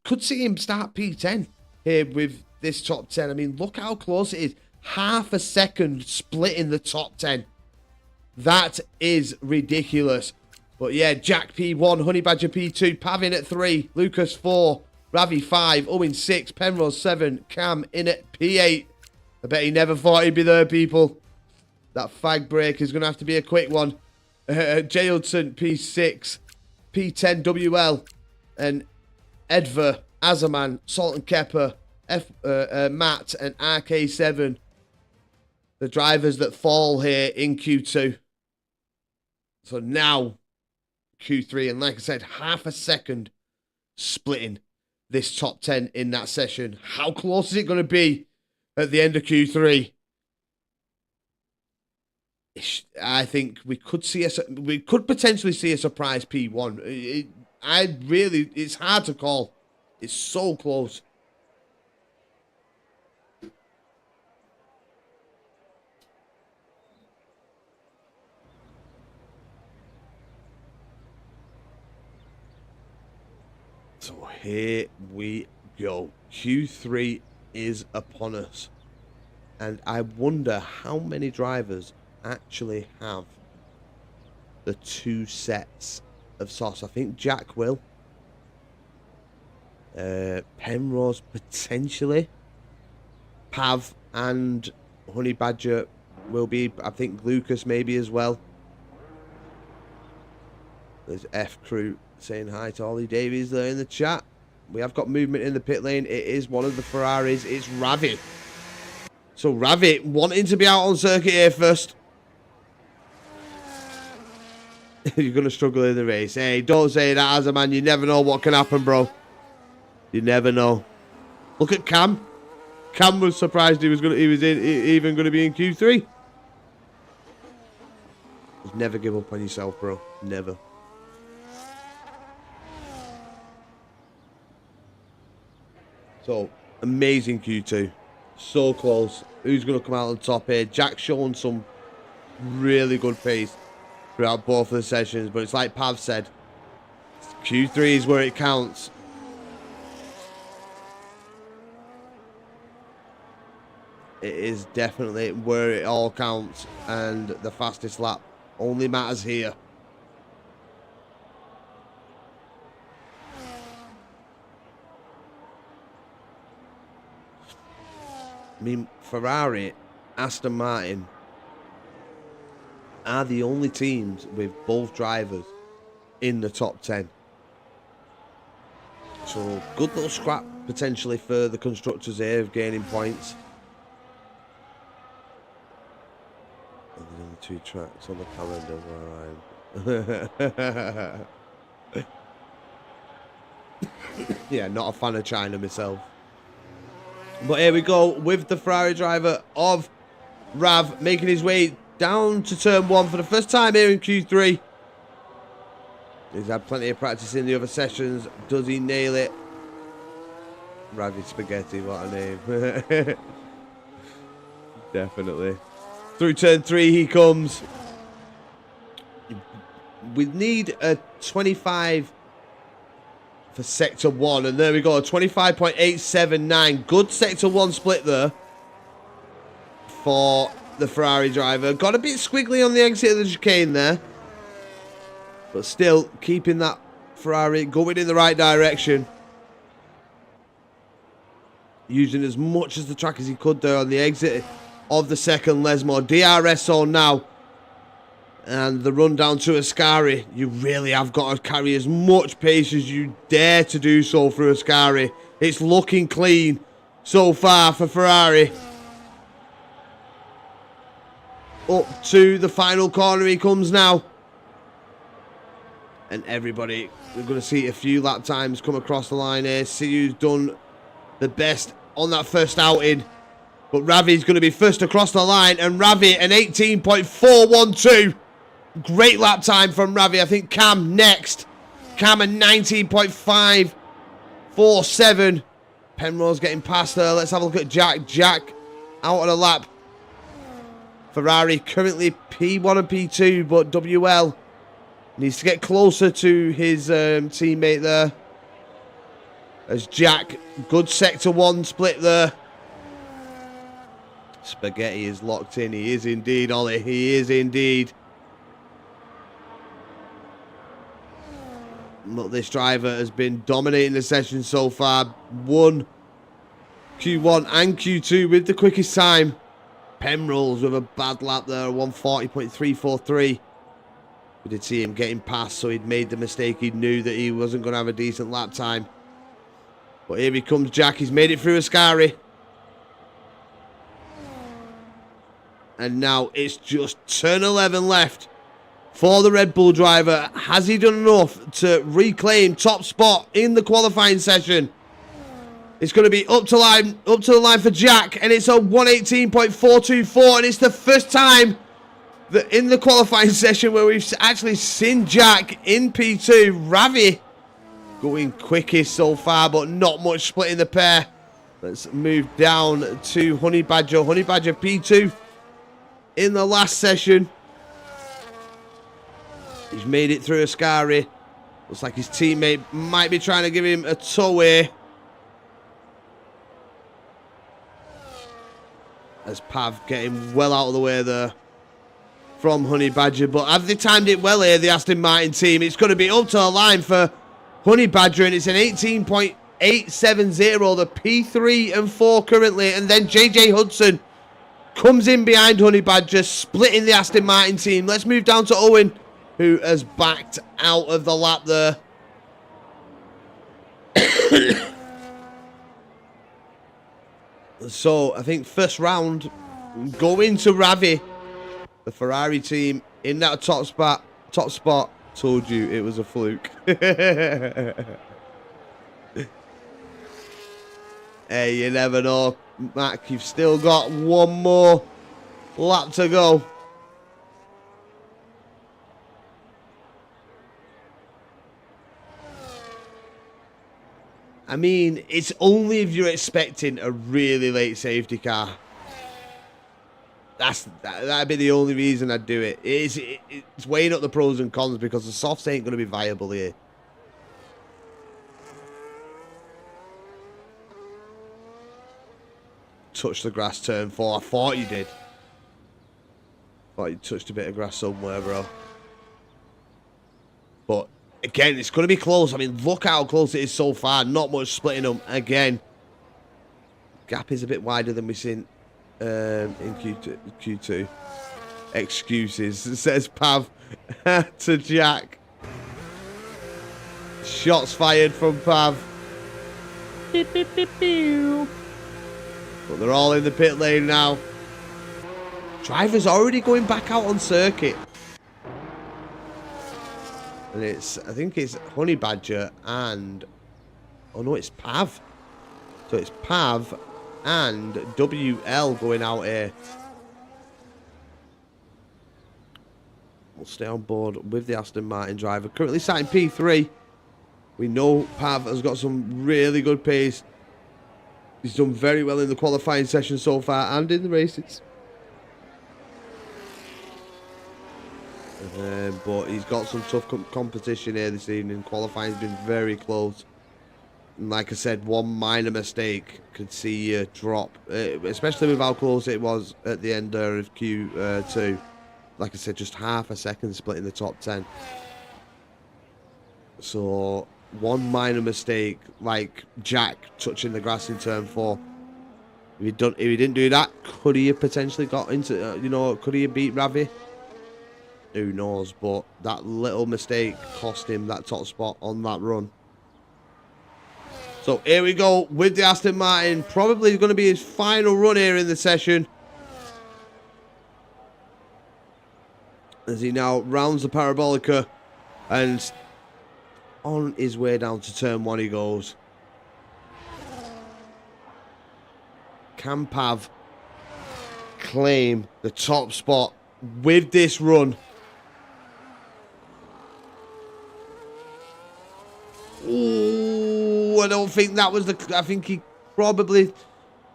could see him start P10 here with this top 10. I mean, look how close it is. Half a second split in the top 10. That is ridiculous. But yeah, Jack P1, Honey Badger P2, Pavin at 3, Lucas 4, Ravi 5, Owen 6, Penrose 7, Cam in at P8. I bet he never thought he'd be there, people. That fag break is going to have to be a quick one. J. Hudson P6, P10 WL, and Edver, Azaman, Salt and Kepper, Matt, and RK7. The drivers that fall here in Q2. So now Q3, and like I said, half a second splitting this top 10 in that session. How close is it going to be at the end of Q3? I think we could potentially see a surprise P1. It's hard to call. It's so close. So here we go. Q3 is upon us. And I wonder how many drivers actually have the 2 sets of sauce. I think Jack will. Penrose potentially. Pav and Honey Badger will be. I think Lucas maybe as well. There's F Crew saying hi to Ollie Davies there in the chat. We have got movement in the pit lane. It is one of the Ferraris. It's Ravi. So Ravi wanting to be out on circuit here first. You're going to struggle in the race. Hey, don't say that as a man. You never know what can happen, bro. You never know. Look at Cam. Cam was surprised he was even going to be in Q3. Just never give up on yourself, bro. Never. So, amazing Q2. So close. Who's going to come out on top here? Jack's showing some really good pace throughout both of the sessions. But it's like Pav said. Q3 is where it counts. It is definitely where it all counts. And the fastest lap only matters here. I mean, Ferrari, Aston Martin are the only teams with both drivers in the top 10. So, good little scrap potentially for the constructors here of gaining points. And there's only 2 tracks on the calendar where I'm... Yeah, not a fan of China myself. But here we go with the Ferrari driver of Rav making his way down to turn 1 for the first time here in Q3. He's had plenty of practice in the other sessions. Does he nail it? Ravi Spaghetti, what a name. Definitely. Through turn 3 he comes. We need a 25 for sector 1, and there we go, 25.879. Good sector 1 split there for the Ferrari driver. Got a bit squiggly on the exit of the chicane there, but still keeping that Ferrari going in the right direction, using as much as the track as he could there on the exit of the second Lesmo. DRS zone now, and the run down to Ascari. You really have got to carry as much pace as you dare to do so through Ascari. It's looking clean so far for Ferrari. Up to the final corner he comes now. And everybody, we're going to see a few lap times come across the line here. See who's done the best on that first outing. But Ravi's going to be first across the line. And Ravi, an 18.412. Great lap time from Ravi. I think Cam next. Cam a 19.547. Penrose getting past her. Let's have a look at Jack. Jack out on a lap. Ferrari currently P1 and P2, but WL needs to get closer to his teammate there. As Jack, good sector 1 split there. Spaghetti is locked in. He is indeed, Ollie. He is indeed. Look, this driver has been dominating the session so far. Won Q1 and Q2 with the quickest time. Penrose with a bad lap there, 140.343. We did see him getting past, so he'd made the mistake. He knew that he wasn't going to have a decent lap time. But here he comes, Jack. He's made it through Ascari. And now it's just turn 11 left for the Red Bull driver. Has he done enough to reclaim top spot in the qualifying session? It's going to be up to the line for Jack, and it's a 118.424, and it's the first time that in the qualifying session where we've actually seen Jack in P2. Ravi going quickest so far, but not much split in the pair. Let's move down to Honey Badger. Honey Badger P2 in the last session. He's made it through Ascari. Looks like his teammate might be trying to give him a tow here. As Pav getting well out of the way there from Honey Badger. But have they timed it well here, the Aston Martin team? It's going to be up to the line for Honey Badger, and it's an 18.870, the P3 and 4 currently. And then JJ Hudson comes in behind Honey Badger, splitting the Aston Martin team. Let's move down to Owen, who has backed out of the lap there. So, I think first round going to Ravi. The Ferrari team in that top spot. Told you it was a fluke. Hey, you never know, Mac. You've still got one more lap to go. I mean, it's only if you're expecting a really late safety car. That'd be the only reason I'd do it. It's weighing up the pros and cons because the softs ain't going to be viable here. Touch the grass, turn 4. I thought you did. Thought you touched a bit of grass somewhere, bro. But again, it's going to be close. I mean, look how close it is so far. Not much splitting them. Again, gap is a bit wider than we've seen in Q2. Excuses, says Pav to Jack. Shots fired from Pav. But they're all in the pit lane now. Driver's already going back out on circuit. And I think it's Honey Badger and... Oh no, it's Pav. So it's Pav and WL going out here. We'll stay on board with the Aston Martin driver. Currently sat in P3. We know Pav has got some really good pace. He's done very well in the qualifying session so far and in the races. But he's got some tough competition here this evening. Qualifying's been very close. And like I said, one minor mistake could see you drop, especially with how close it was at the end there of Q2. Like I said, just half a second split in the top 10. So one minor mistake, like Jack touching the grass in turn 4. If he didn't do that, could he have potentially got into, could he have beat Ravi? Who knows? But that little mistake cost him that top spot on that run. So here we go with the Aston Martin. Probably going to be his final run here in the session. As he now rounds the Parabolica and on his way down to turn 1 he goes. Can Pav claim the top spot with this run? Ooh, I don't think that was I think he probably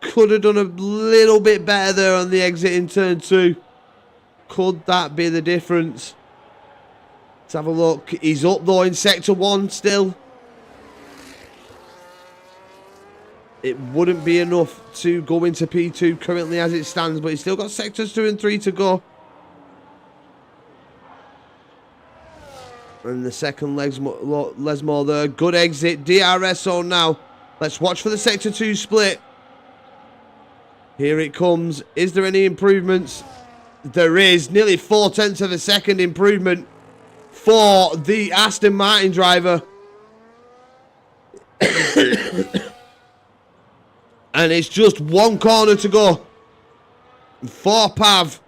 could have done a little bit better there on the exit in turn 2. Could that be the difference? Let's have a look. He's up though in sector 1 still. It wouldn't be enough to go into P2 currently as it stands, but he's still got sectors 2 and 3 to go. And the second Lesmore there. Good exit. DRS zone now. Let's watch for the sector 2 split. Here it comes. Is there any improvements? There is. Nearly 0.4 of a second improvement for the Aston Martin driver. And it's just one corner to go for Pav.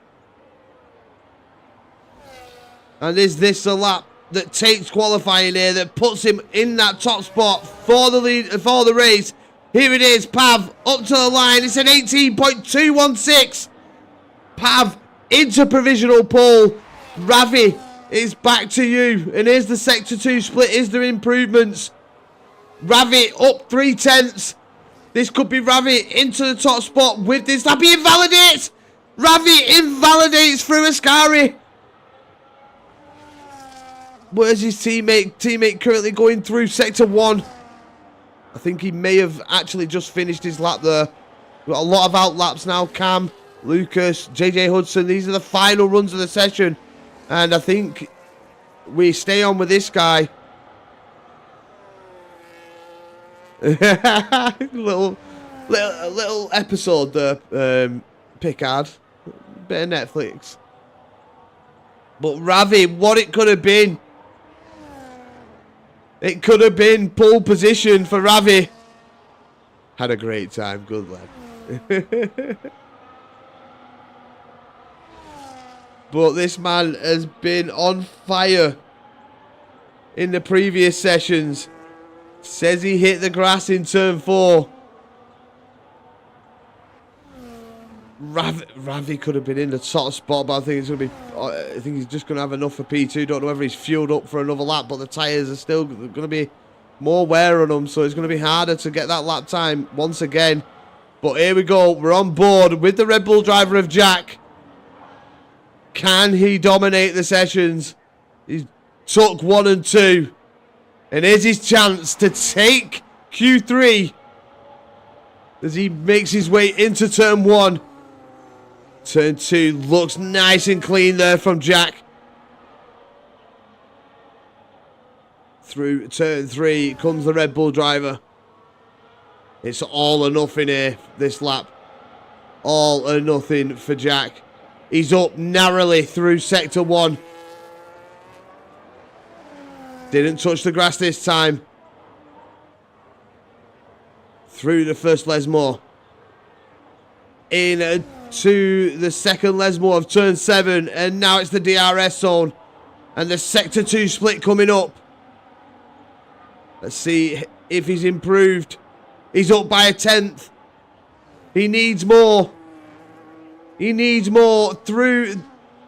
And is this a lap that takes qualifying here, that puts him in that top spot for the lead, for the race? Here it is, Pav up to the line. It's an 18.216. Pav into provisional pole. Ravi, it's back to you. And here's the sector 2 split. Is there improvements? Ravi up 0.3. This could be Ravi into the top spot with this. That be invalidates. Ravi invalidates through Ascari. Where's his teammate? Teammate currently going through sector 1. I think he may have actually just finished his lap there. We've got a lot of outlaps now. Cam, Lucas, JJ Hudson. These are the final runs of the session. And I think we stay on with this guy. little episode there, Picard. Bit of Netflix. But Ravi, what it could have been. It could have been pole position for Ravi. Had a great time. Good lad. But this man has been on fire in the previous sessions. Says he hit the grass in turn 4. Ravi could have been in the top spot, but I think it's gonna be. I think he's just gonna have enough for P2. Don't know whether he's fueled up for another lap, but the tyres are still gonna be more wear on them, so it's gonna be harder to get that lap time once again. But here we go. We're on board with the Red Bull driver of Jack. Can he dominate the sessions? He's took 1 and 2. And here's his chance to take Q3 as he makes his way into turn 1. Turn 2 looks nice and clean there from Jack. Through turn 3 comes the Red Bull driver. It's all or nothing here, this lap. All or nothing for Jack. He's up narrowly through sector 1. Didn't touch the grass this time. through the first Lesmore. In to the second Lesmore of turn 7. And now it's the DRS zone. And the Sector 2 split coming up. Let's see if he's improved. He's up by a 10th. He needs more. He needs more through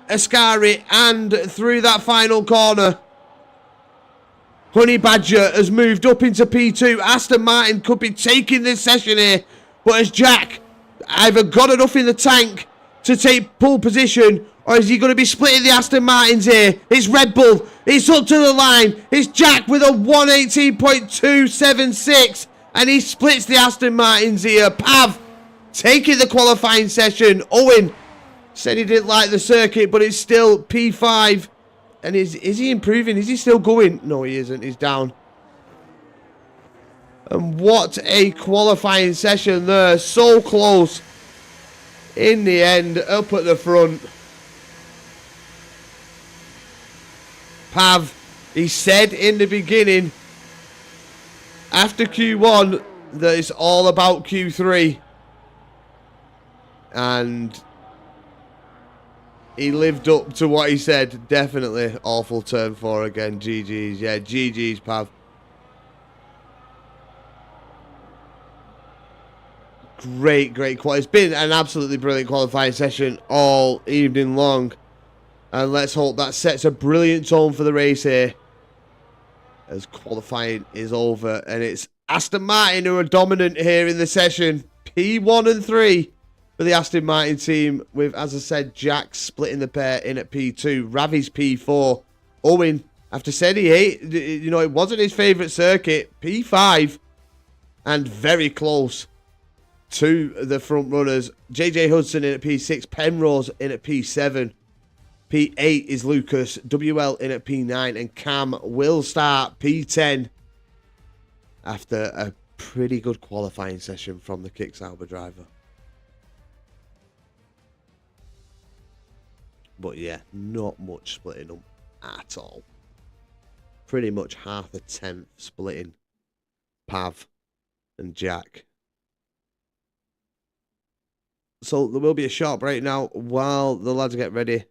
Ascari and through that final corner. Honey Badger has moved up into P2. Aston Martin could be taking this session here. But has Jack either got enough in the tank to take pole position, or is he going to be splitting the Aston Martins here? It's Red Bull. It's up to the line. It's Jack with a 118.276. And he splits the Aston Martins here. Pav taking the qualifying session. Owen said he didn't like the circuit, but it's still P5. And is he improving? Is he still going? No, he isn't. He's down. And what a qualifying session there. So close. In the end, up at the front. Pav, he said in the beginning, after Q1, that it's all about Q3. And he lived up to what he said. Definitely awful turn 4 again. GG's. Yeah, GG's, Pav. Great quality. It's been an absolutely brilliant qualifying session all evening long. And let's hope that sets a brilliant tone for the race here. As qualifying is over. And it's Aston Martin who are dominant here in the session. P1 and 3 for the Aston Martin team. With, as I said, Jack splitting the pair in at P2. Ravi's P4. Owen, after said it wasn't his favourite circuit. P5. And very close to the front runners. JJ Hudson in at P6. Penrose in at P7. P8 is Lucas. WL in at P9. And Cam will start P10 after a pretty good qualifying session from the Kick Sauber driver. But yeah, not much splitting up at all. Pretty much half a tenth splitting Pav and Jack. So there will be a short break now while the lads get ready.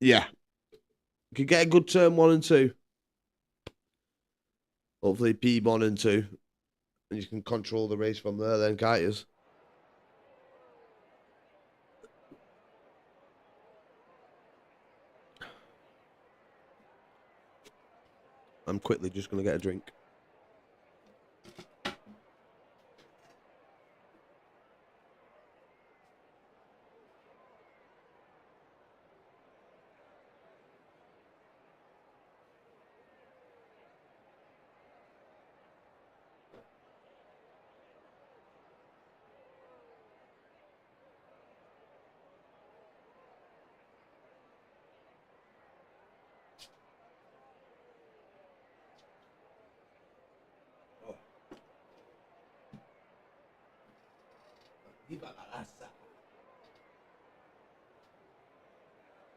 Yeah. You can get a good turn 1 and 2. Hopefully P1 and 2. And you can control the race from there then, can't you? I'm quickly just going to get a drink.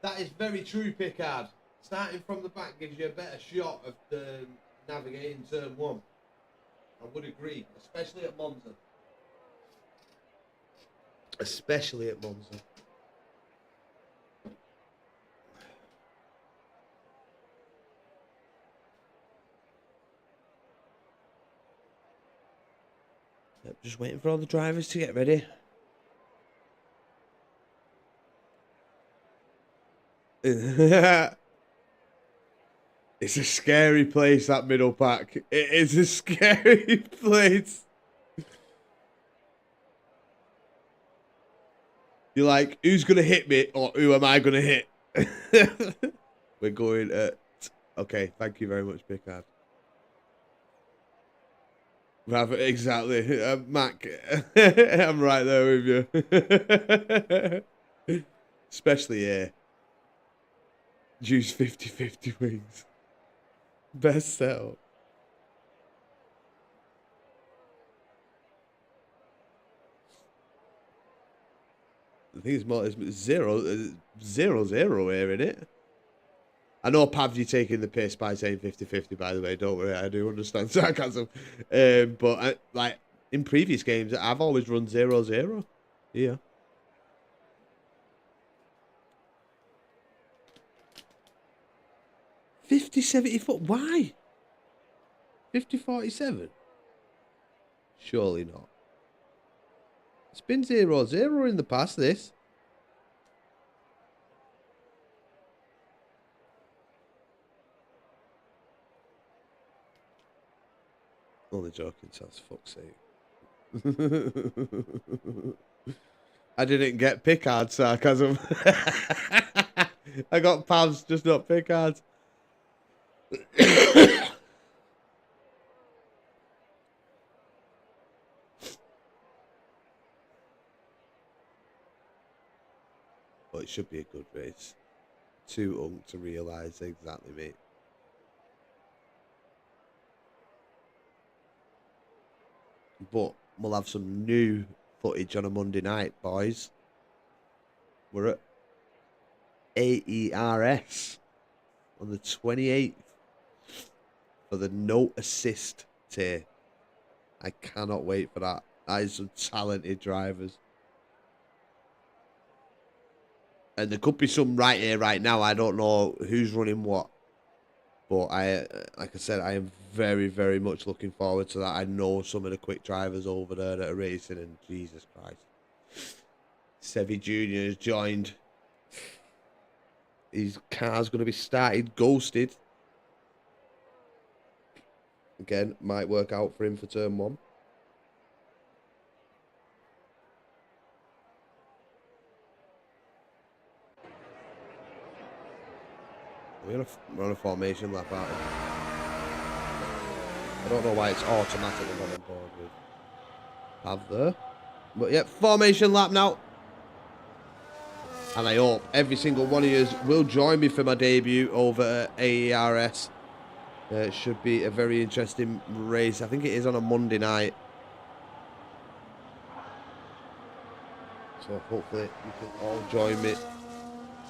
That is very true, Pickard. Starting from the back gives you a better shot of navigating turn 1. I would agree, especially at Monza. Especially at Monza. Yep, just waiting for all the drivers to get ready. It's a scary place, that middle pack. It is a scary place. You're like, who's going to hit me or who am I going to hit? We're going at... Okay, thank you very much, Pickard. Exactly. Mac, I'm right there with you. Especially here. Juice 50-50 wings. Best setup. I think it's more, it's 0-0 here, isn't it? I know, Pav, you're taking the piss by saying 50-50, by the way. Don't worry, I do understand sarcasm. But, like, in previous games, I've always run 0-0. Yeah. $50-70. Why? 50-47? Surely not. It's been 0-0 in the past, this. Only joking, Taz, fuck's sake. I didn't get Pickard sarcasm. I got Pavs, just not Pickards. But it should be a good race. Too young to realise exactly, mate. But we'll have some new footage on a Monday night, boys. We're at AERS on the 28th for the no assist tier. I cannot wait for that. That is some talented drivers. And there could be some right here, right now. I don't know who's running what. But like I said, I am very, very much looking forward to that. I know some of the quick drivers over there that are racing, and Jesus Christ. Sevi Jr. has joined. His car's going to be started ghosted. Again, might work out for him for turn 1. We're on a formation lap, aren't we? I don't know why it's automatically not on board with Pav there. But yep, formation lap now. And I hope every single one of you will join me for my debut over at AERS. It should be a very interesting race. I think it is on a Monday night. So hopefully you can all join me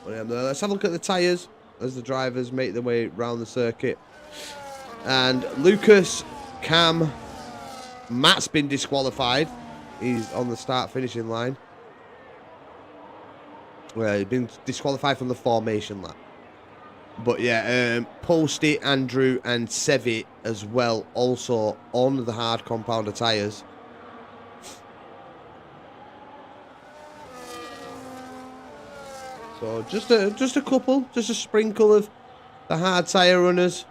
when I'm there. Let's have a look at the tyres as the drivers make their way around the circuit. And Lucas, Cam, Matt's been disqualified. He's on the start-finishing line. Well, he's been disqualified from the formation lap. But yeah, Posty, Andrew and Sevi as well, also on the hard compounder tyres. So just a couple, just a sprinkle of the hard tyre runners.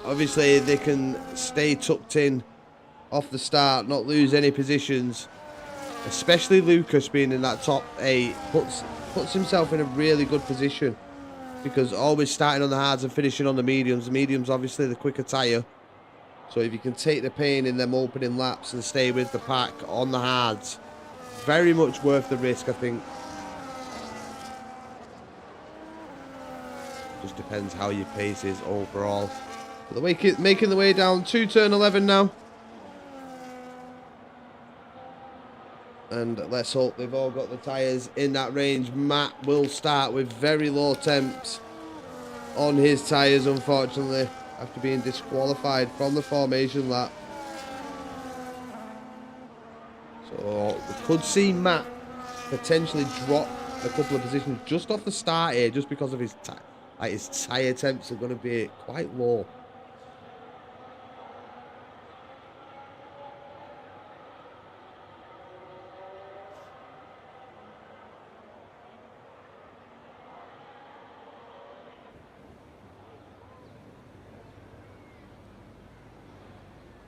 Obviously they can stay tucked in off the start, not lose any positions. Especially Lucas being in that top 8 puts himself in a really good position, because always starting on the hards and finishing on the mediums. The mediums obviously the quicker tyre. So if you can take the pain in them opening laps and stay with the pack on the hards, very much worth the risk, I think. Just depends how your pace is overall. But they're making the way down to turn 11 now. And let's hope they've all got the tyres in that range. Matt will start with very low temps on his tyres, unfortunately, after being disqualified from the formation lap. So we could see Matt potentially drop a couple of positions just off the start here, just because of his tyre temps are going to be quite low.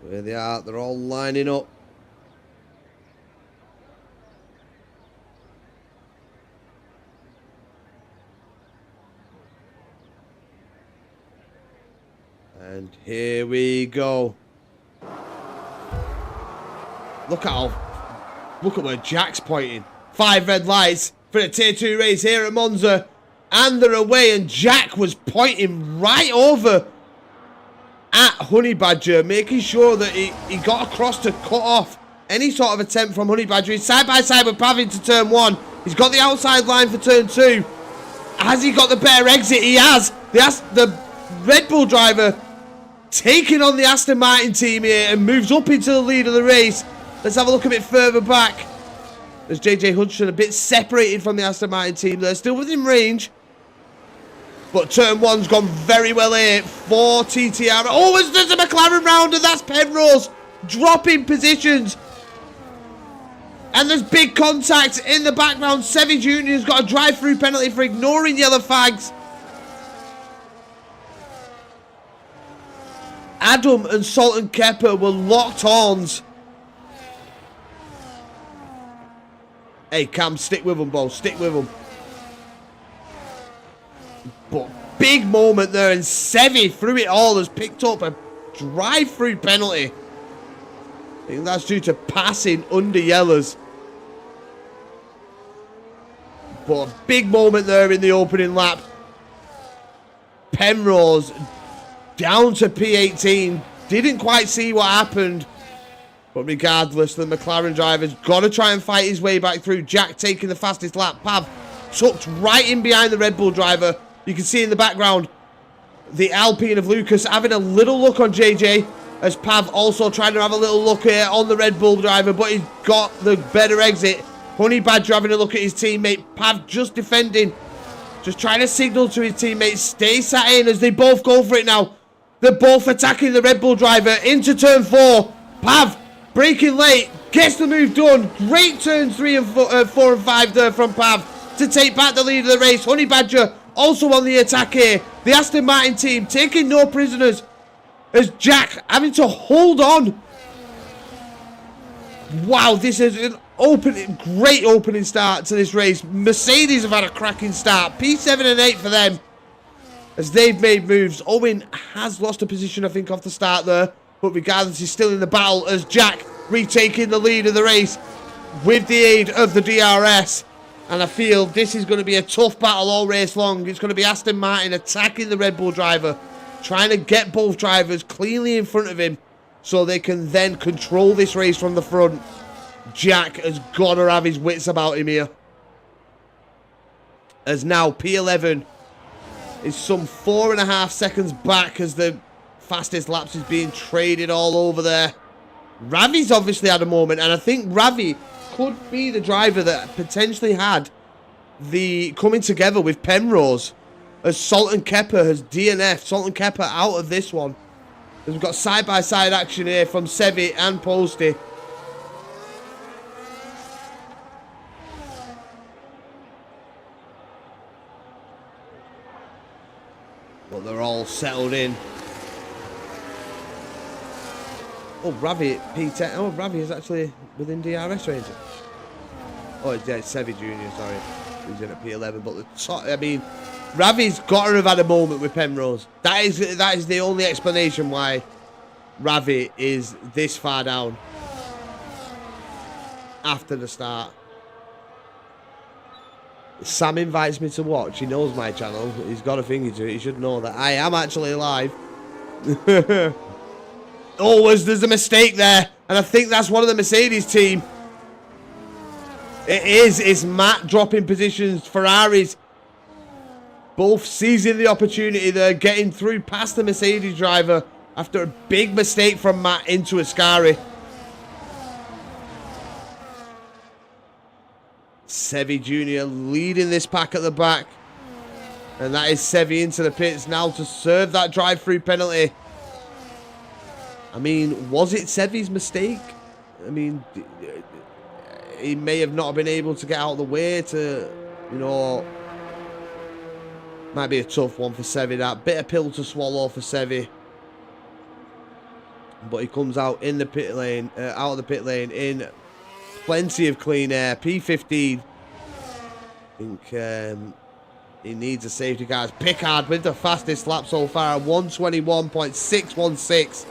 There they are, they're all lining up. And here we go. Look at where Jack's pointing. 5 red lights for a tier 2 race here at Monza. And they're away, and Jack was pointing right over at Honey Badger, making sure that he got across to cut off any sort of attempt from Honey Badger. He's side by side with Pav into turn 1. He's got the outside line for turn 2. Has he got the better exit? He has. The Red Bull driver taking on the Aston Martin team here and moves up into the lead of the race. Let's have a look a bit further back. There's JJ Hudson a bit separated from the Aston Martin team. They're still within range. But turn one's gone very well here for TTR. Oh, there's a McLaren round, and that's Penrose dropping positions. And there's big contact in the background. Sevi Jr.'s got a drive-through penalty for ignoring yellow flags. Adam and Sultan Kepper were locked horns. Hey, Cam, stick with them, both. Stick with them. But big moment there, and Sevi, through it all, has picked up a drive-through penalty. I think that's due to passing under yellows. But a big moment there in the opening lap. Penrose down to P18. Didn't quite see what happened. But regardless, the McLaren driver's got to try and fight his way back through. Jack taking the fastest lap. Pav tucked right in behind the Red Bull driver. You can see in the background the Alpine of Lucas having a little look on JJ. As Pav also trying to have a little look here on the Red Bull driver. But he's got the better exit. Honey Badger having a look at his teammate. Pav just defending. Just trying to signal to his teammates. Stay sat in as they both go for it now. They're both attacking the Red Bull driver into turn 4. Pav braking late. Gets the move done. Great turns 4 and 5 there from Pav to take back the lead of the race. Honey Badger also on the attack here. The Aston Martin team taking no prisoners. As Jack having to hold on. Wow, this is an great opening start to this race. Mercedes have had a cracking start. P7 and 8 for them as they've made moves. Owen has lost a position, I think, off the start there. But regardless, he's still in the battle as Jack retaking the lead of the race with the aid of the DRS. And I feel this is going to be a tough battle all race long. It's going to be Aston Martin attacking the Red Bull driver, trying to get both drivers cleanly in front of him so they can then control this race from the front. Jack has got to have his wits about him here. As now P11 is some 4.5 seconds back as the fastest laps is being traded all over there. Ravi's obviously had a moment, and I think Ravi could be the driver that potentially had the coming together with Penrose, as Sultan Kepper has DNF'd. Sultan Kepper out of this one. We've got side-by-side action here from Sevi and Posty. But they're all settled in. Oh, Ravi P10. Oh, Ravi is actually within DRS range. Oh, yeah, it's Sevi Jr., sorry. He's in at P11. But the top, I mean, Ravi's got to have had a moment with Penrose. That is the only explanation why Ravi is this far down after the start. Sam invites me to watch. He knows my channel. He's got a finger to it. He should know that I am actually live. Oh, there's a mistake there. And I think that's one of the Mercedes team. It is. It's Matt dropping positions. Ferraris both seizing the opportunity there, getting through past the Mercedes driver after a big mistake from Matt into Ascari. Sevi Jr. leading this pack at the back. And that is Sevi into the pits now to serve that drive-through penalty. I mean, was it Sevi's mistake? I mean, he may have not been able to get out of the way to, you know, might be a tough one for Sevi, that. Bitter pill to swallow for Sevi. But he comes out in the pit lane, out of the pit lane in plenty of clean air. P15. I think he needs a safety car. Pickard with the fastest lap so far, 121.616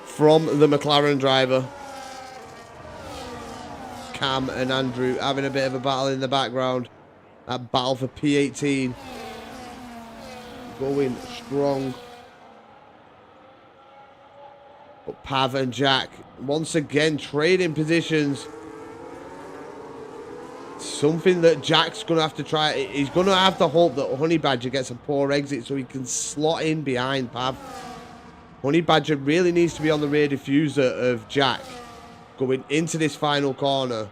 from the McLaren driver. Cam and Andrew having a bit of a battle in the background. That battle for P18 going strong. But Pav and Jack once again trading positions. Something that Jack's going to have to try. He's going to have to hope that Honey Badger gets a poor exit so he can slot in behind Pav. Honey Badger really needs to be on the rear diffuser of Jack going into this final corner.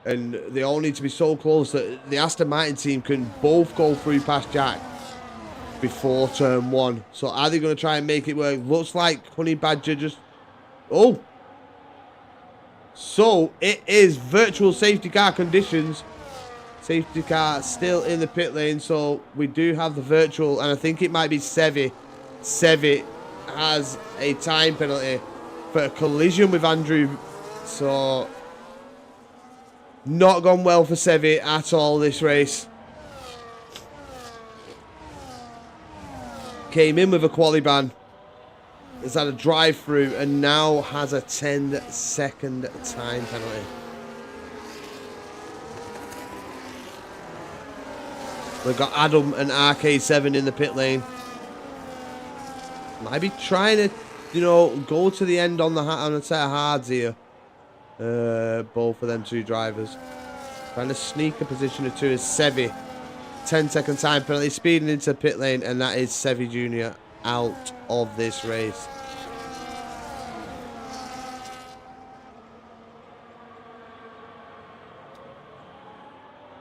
And they all need to be so close that the Aston Martin team can both go through past Jack before turn 1. So are they going to try and make it work? Looks like Honey Badger just... Oh! So it is virtual safety car conditions. Safety car still in the pit lane. So we do have the virtual, and I think it might be Sevi. Sevi has a time penalty for a collision with Andrew. So not gone well for Sevi at all this race. Came in with a quali ban. Has had a drive through and now has a 10-second time penalty. We've got Adam and RK7 in the pit lane. Might be trying to, you know, go to the end on a set of hards here. Both of them two drivers. Trying to sneak a position or two is Sevi. 10-second time penalty, speeding into pit lane, and that is Sevi Jr. out of this race.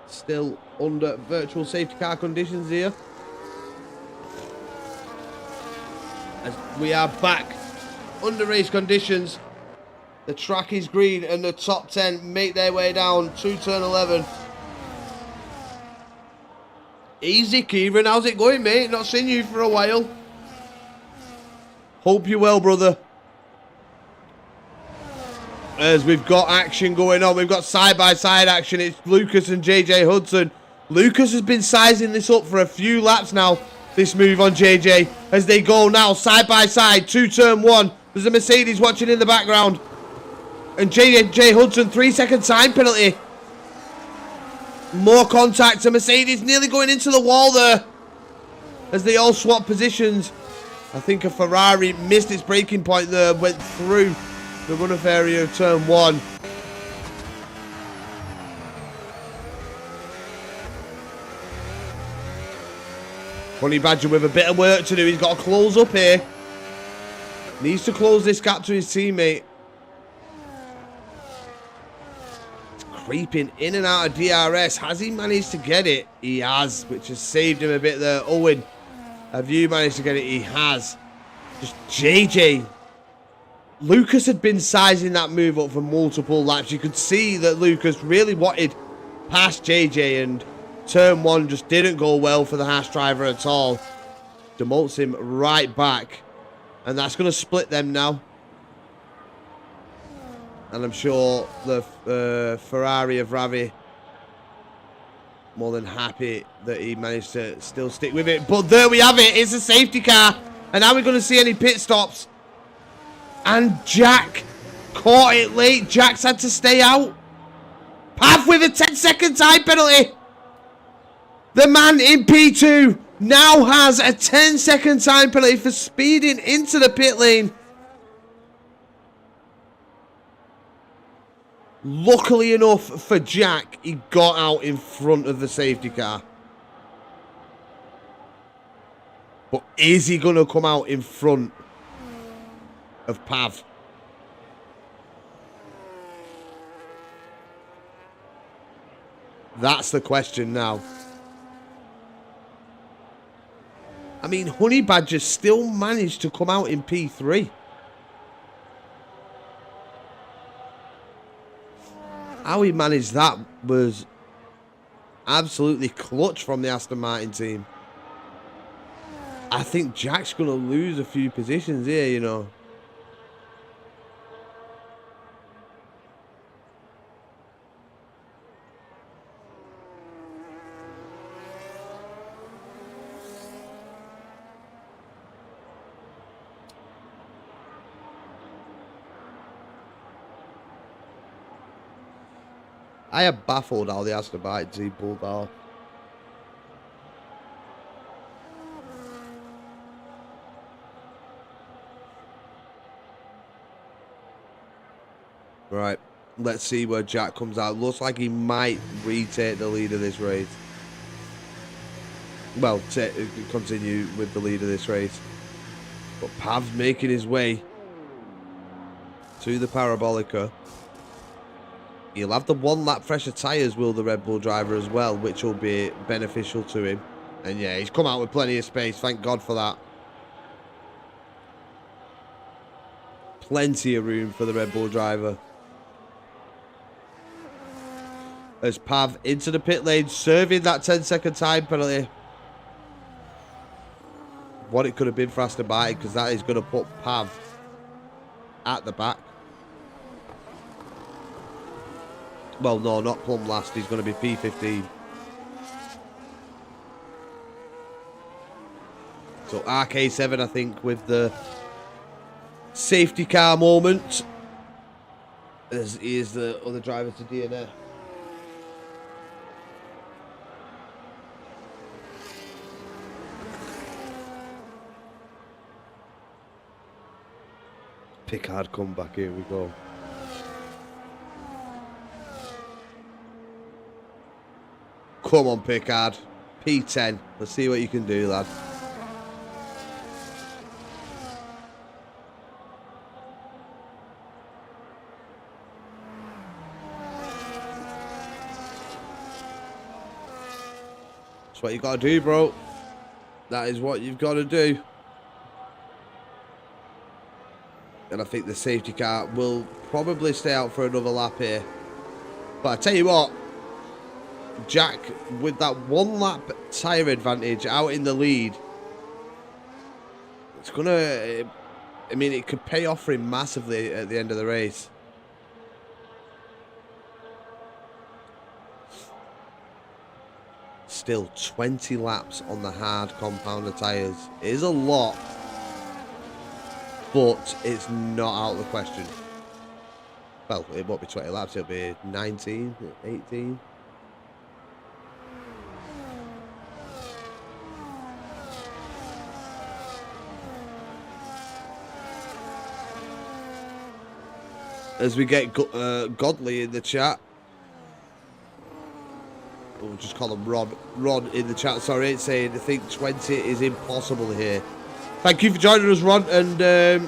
Still under virtual safety car conditions here. As we are back under race conditions. The track is green and the top 10 make their way down to turn 11. Easy, Kieran. How's it going, mate? Not seen you for a while. Hope you're well, brother. As we've got action going on. We've got side-by-side action. It's Lucas and JJ Hudson. Lucas has been sizing this up for a few laps now. This move on JJ. As they go now side-by-side to turn 1. There's a Mercedes watching in the background. And JJ Hudson, 3-second time penalty. More contact. A Mercedes nearly going into the wall there. As they all swap positions. I think a Ferrari missed its braking point there. Went through the runoff area of turn 1. Honey Badger with a bit of work to do. He's got to close up here. Needs to close this gap to his teammate. Creeping in and out of DRS. Has he managed to get it? He has, which has saved him a bit there. Owen, have you managed to get it? He has. Just JJ. Lucas had been sizing that move up for multiple laps. You could see that Lucas really wanted past JJ, and turn 1 just didn't go well for the Haas driver at all. Demotes him right back. And that's going to split them now. And I'm sure the Ferrari of Ravi more than happy that he managed to still stick with it. But there we have it. It's a safety car. And now we're going to see any pit stops. And Jack caught it late. Jack's had to stay out. Pav with a 10-second time penalty. The man in P2 now has a 10-second time penalty for speeding into the pit lane. Luckily enough for Jack, he got out in front of the safety car. But is he going to come out in front of Pav? That's the question now. I mean, Honey Badger still managed to come out in P3. How he managed that was absolutely clutch from the Aston Martin team. I think Jack's going to lose a few positions here, you know. I am baffled how the Aston Martin team pulled off. Right. Let's see where Jack comes out. Looks like he might retake the lead of this race. Well, continue with the lead of this race. But Pav's making his way to the Parabolica. He'll have the one lap fresher tyres, will the Red Bull driver as well, which will be beneficial to him. And yeah, he's come out with plenty of space. Thank God for that. Plenty of room for the Red Bull driver. As Pav into the pit lane, serving that 10-second time penalty. What it could have been for Aston Martin, because that is going to put Pav at the back. Well, no, not plumb last. He's going to be P15. So RK7, I think, with the safety car moment. As he is the other driver to DNF. Picard comeback, here we go. Come on, Picard. P10. Let's see what you can do, lad. That's what you got to do, bro. That is what you've got to do. And I think the safety car will probably stay out for another lap here. But I tell you what, Jack, with that one lap tyre advantage out in the lead, it's going to, I mean, it could pay off for him massively at the end of the race. Still 20 laps on the hard compounder tyres. It is a lot, but it's not out of the question. Well, it won't be 20 laps, it'll be 19, 18. As we get Godly in the chat. We'll just call him Ron in the chat, sorry, it's saying I think 20 is impossible here. Thank you for joining us, Ron, and I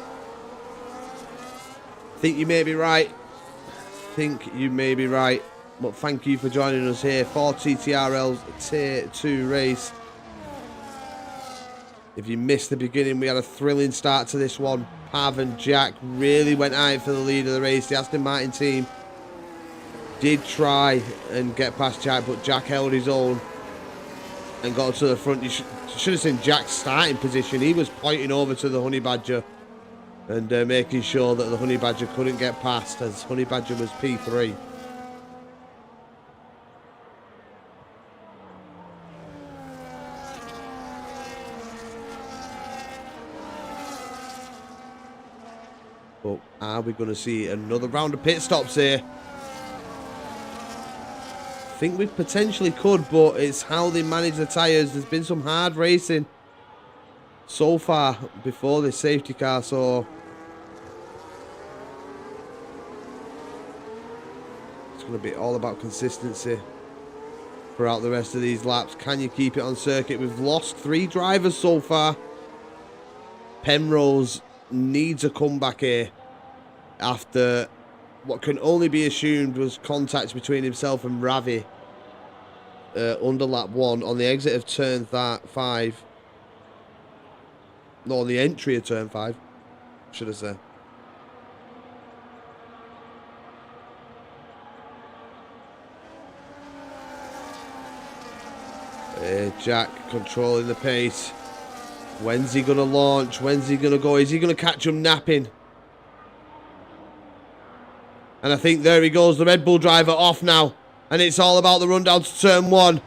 think you may be right. But thank you for joining us here for TTRL's Tier 2 race. If you missed the beginning, we had a thrilling start to this one. Pav and Jack really went out for the lead of the race. The Aston Martin team did try and get past Jack, but Jack held his own and got to the front. You should have seen Jack's starting position. He was pointing over to the Honey Badger and making sure that the Honey Badger couldn't get past, as Honey Badger was P3. But are we going to see another round of pit stops here? I think we potentially could, but it's how they manage the tyres. There's been some hard racing so far before this safety car, so it's going to be all about consistency throughout the rest of these laps. Can you keep it on circuit? We've lost 3 drivers so far. Penrose needs a comeback here after what can only be assumed was contact between himself and Ravi under lap 1 on the exit of turn 5. No, on the entry of turn 5, should I say. Jack controlling the pace. When's he going to launch? When's he going to go? Is he going to catch him napping? And I think there he goes, the Red Bull driver off now. And it's all about the run down to turn 1.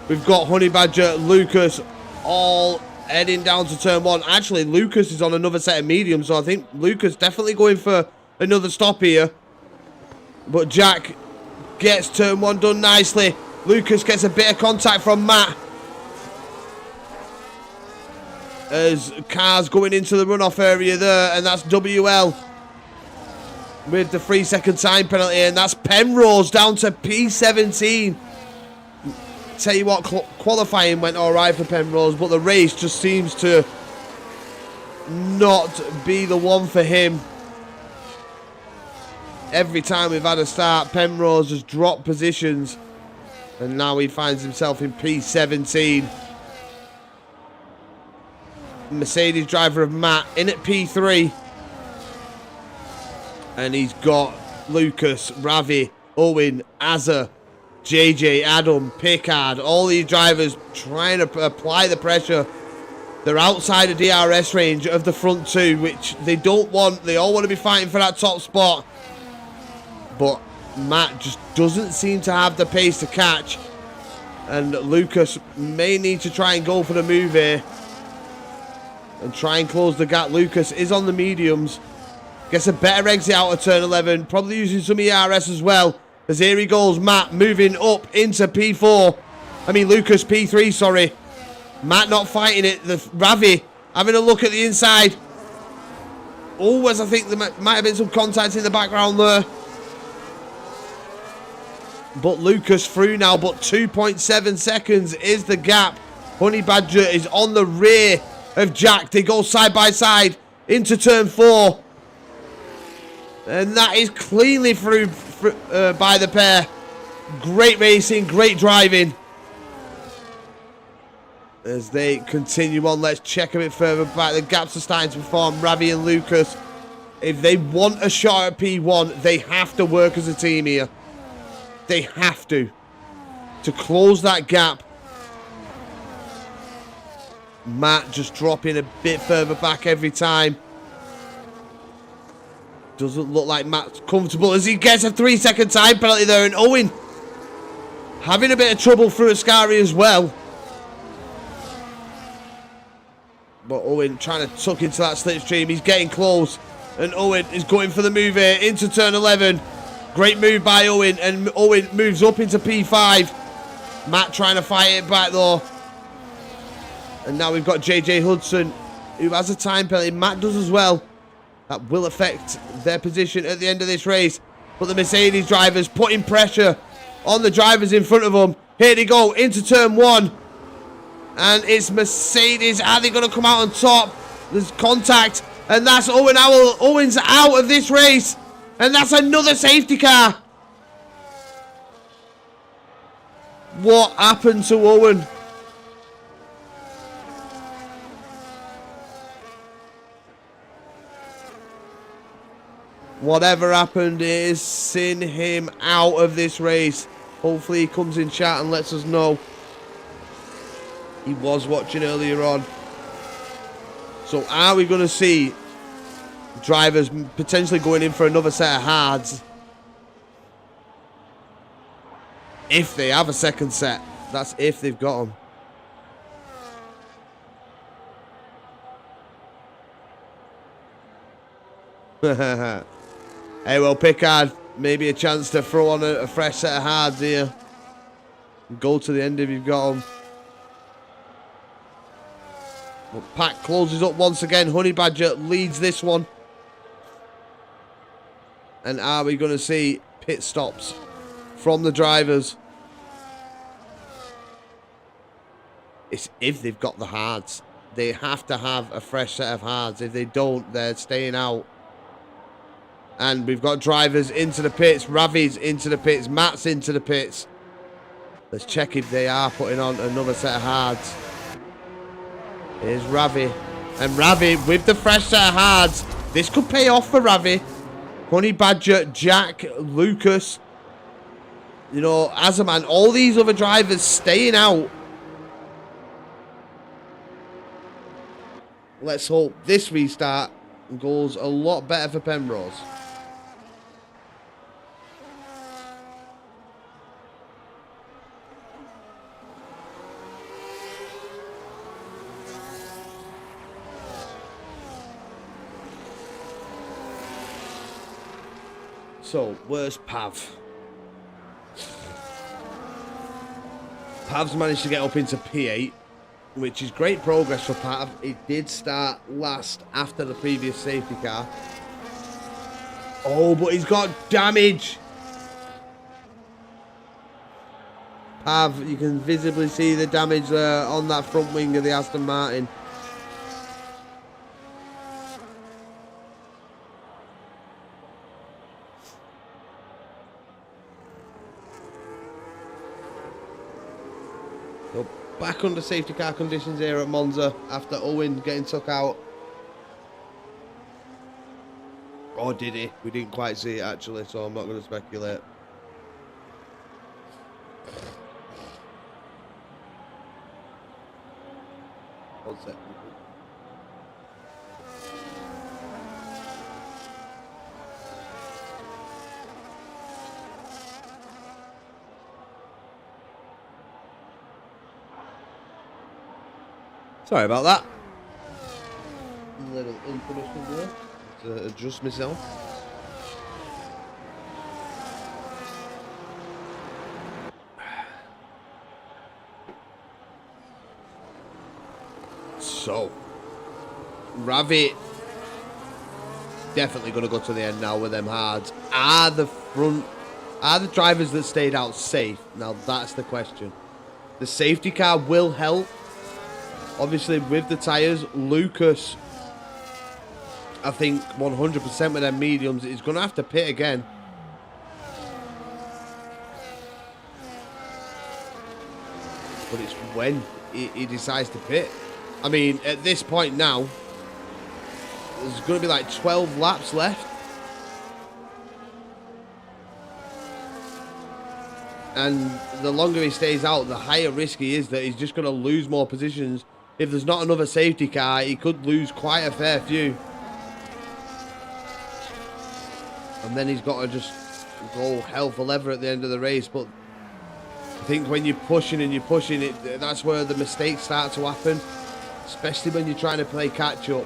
We've got Honey Badger, Lucas, all heading down to turn 1. Actually, Lucas is on another set of mediums, so I think Lucas definitely going for another stop here. But Jack gets turn 1 done nicely. Lucas gets a bit of contact from Matt. As cars going into the runoff area there, and that's WL. with the 3-second time penalty, and that's Penrose down to P17. Tell you what, qualifying went all right for Penrose, but the race just seems to not be the one for him. Every time we've had a start, Penrose has dropped positions, and now he finds himself in P17. Mercedes driver of Matt in at P3. And he's got Lucas, Ravi, Owen, Azza, JJ, Adam, Pickard, all these drivers trying to apply the pressure. They're outside of DRS range of the front two, which they don't want. They all want to be fighting for that top spot. But Matt just doesn't seem to have the pace to catch. And Lucas may need to try and go for the move here and try and close the gap. Lucas is on the mediums. Gets a better exit out of turn 11. Probably using some ERS as well. As here he goes, Matt moving up into P4. I mean, Lucas P3, sorry. Matt not fighting it. The Ravi having a look at the inside. Oh, as I think there might have been some contact in the background there. But Lucas through now, but 2.7 seconds is the gap. Honey Badger is on the rear of Jack. They go side by side into turn 4. And that is cleanly through by the pair. Great racing, great driving. As they continue on, let's check a bit further back. The gaps are starting to form. Ravi and Lucas, if they want a shot at P1, they have to work as a team here. They have to close that gap. Matt just dropping a bit further back every time. Doesn't look like Matt's comfortable as he gets a 3-second time penalty there. And Owen having a bit of trouble through Ascari as well. But Owen trying to tuck into that slipstream. He's getting close. And Owen is going for the move here into turn 11. Great move by Owen. And Owen moves up into P5. Matt trying to fight it back though. And now we've got JJ Hudson, who has a time penalty. Matt does as well. That will affect their position at the end of this race. But the Mercedes drivers putting pressure on the drivers in front of them. Here they go into turn 1. And it's Mercedes. Are they going to come out on top? There's contact. And that's Owen Howell. Owen's out of this race. And that's another safety car. What happened to Owen? Whatever happened is seeing him out of this race. Hopefully he comes in chat and lets us know. He was watching earlier on. So are we going to see drivers potentially going in for another set of hards? If they have a second set. That's if they've got them. Hey, well, Pickard, maybe a chance to throw on a fresh set of hards here. Go to the end if you've got them. Well, Pack closes up once again. Honey Badger leads this one. And are we going to see pit stops from the drivers? It's if they've got the hards. They have to have a fresh set of hards. If they don't, they're staying out. And we've got drivers into the pits. Ravi's into the pits. Matt's into the pits. Let's check if they are putting on another set of hards. Here's Ravi. And Ravi with the fresh set of hards. This could pay off for Ravi. Honey Badger, Jack, Lucas. You know, Azaman. All these other drivers staying out. Let's hope this restart goes a lot better for Penrose. So, where's Pav? Pav's managed to get up into P8, which is great progress for Pav. It did start last after the previous safety car. Oh, but he's got damage. Pav, you can visibly see the damage there on that front wing of the Aston Martin. So back under safety car conditions here at Monza after Owen getting took out. Or did he? We didn't quite see it actually, so I'm not going to speculate. One second. Sorry about that. A little intermission there to adjust myself. So, Ravi definitely going to go to the end now with them hards. Are the drivers that stayed out safe? Now that's the question. The safety car will help. Obviously, with the tyres, Lucas, I think 100% with them mediums, is going to have to pit again. But it's when he decides to pit. I mean, at this point now, there's going to be like 12 laps left. And the longer he stays out, the higher risk he is that he's just going to lose more positions. If there's not another safety car, he could lose quite a fair few. And then he's got to just go hell for leather at the end of the race. But I think when you're pushing and you're pushing it, that's where the mistakes start to happen. Especially when you're trying to play catch up.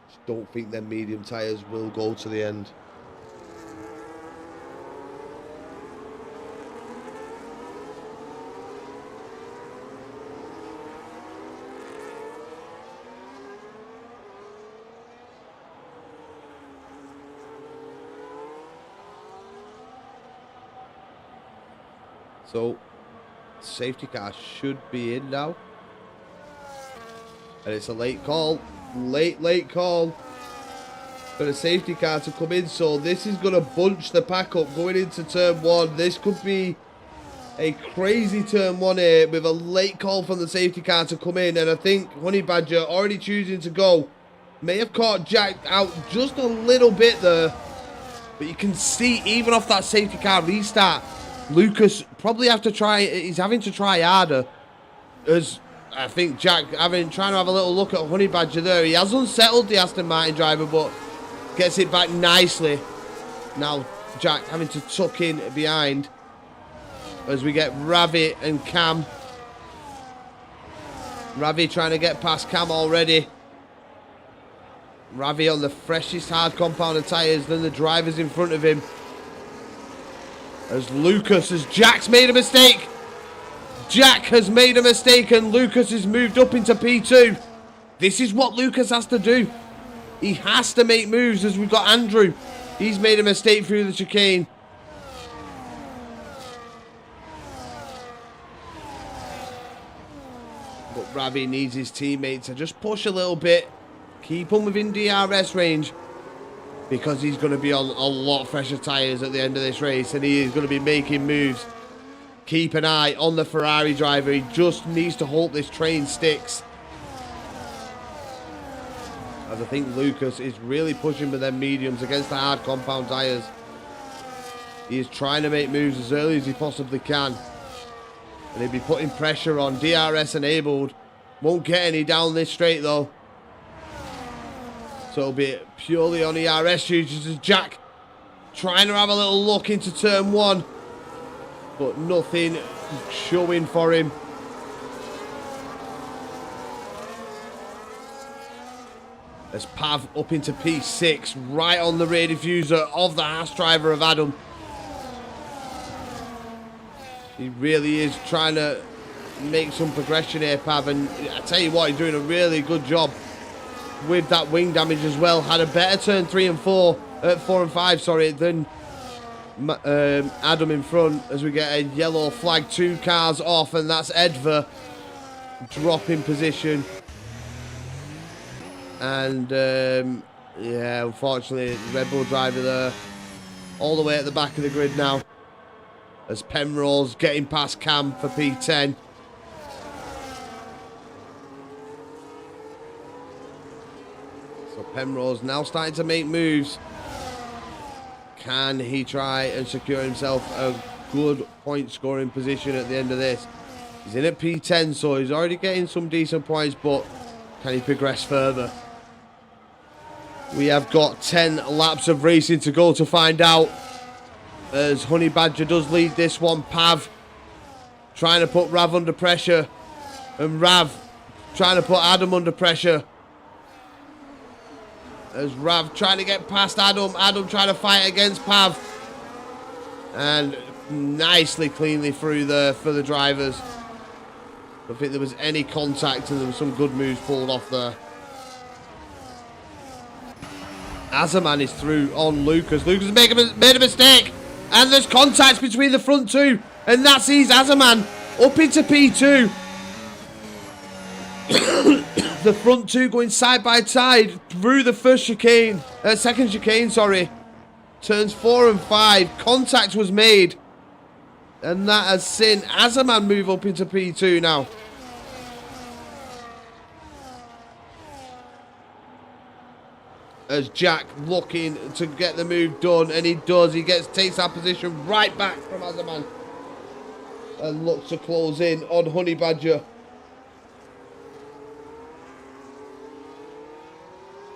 Just don't think them medium tyres will go to the end. So, safety car should be in now. And it's a late call. Late call. For the safety car to come in. So, this is going to bunch the pack up going into turn one. This could be a crazy turn one here with a late call from the safety car to come in. And I think Honey Badger already choosing to go. May have caught Jack out just a little bit there. But you can see, even off that safety car restart, Lucas probably he's having to try harder. As I think Jack trying to have a little look at Honey Badger there. He has unsettled the Aston Martin driver, but gets it back nicely. Now Jack having to tuck in behind as we get Ravi and Cam. Ravi trying to get past Cam already. Ravi on the freshest hard compounded tyres than the drivers in front of him. As Jack's made a mistake. Jack has made a mistake and Lucas has moved up into P2. This is what Lucas has to do. He has to make moves as we've got Andrew. He's made a mistake through the chicane. But Ravi needs his teammate to just push a little bit. Keep him within DRS range. Because he's going to be on a lot fresher tyres at the end of this race. And he is going to be making moves. Keep an eye on the Ferrari driver. He just needs to hope this train sticks. As I think Lucas is really pushing with them mediums against the hard compound tyres. He is trying to make moves as early as he possibly can. And he'll be putting pressure on. DRS enabled. Won't get any down this straight though. So it'll be purely on ERS users as Jack trying to have a little look into turn one. But nothing showing for him. As Pav up into P6, right on the rear diffuser of the Haas driver of Adam. He really is trying to make some progression here, Pav. And I tell you what, he's doing a really good job with that wing damage as well. Had a better turn 4 and 5, sorry, than Adam in front, as we get a yellow flag, 2 cars off, and that's Edver dropping position. And yeah, unfortunately, Red Bull driver there, all the way at the back of the grid now, as Penrose getting past Cam for P10. So Penrose now starting to make moves. Can he try and secure himself a good point scoring position at the end of this? He's in at P10, so he's already getting some decent points, but can he progress further? We have got 10 laps of racing to go to find out, as Honey Badger does lead this one. Pav trying to put Rav under pressure, and Rav trying to put Adam under pressure. As Rav trying to get past Adam. Adam trying to fight against Pav. And nicely, cleanly through there for the drivers. I don't think there was any contact, and there was some good moves pulled off there. Azaman is through on Lucas. Lucas made a mistake. And there's contact between the front two. And that sees Azaman up into P2. The front two going side by side through the second chicane, sorry. Turns 4 and 5. Contact was made. And that has seen Azaman move up into P2 now. As Jack looking to get the move done, and he does. He takes that position right back from Azaman. And looks to close in on Honey Badger.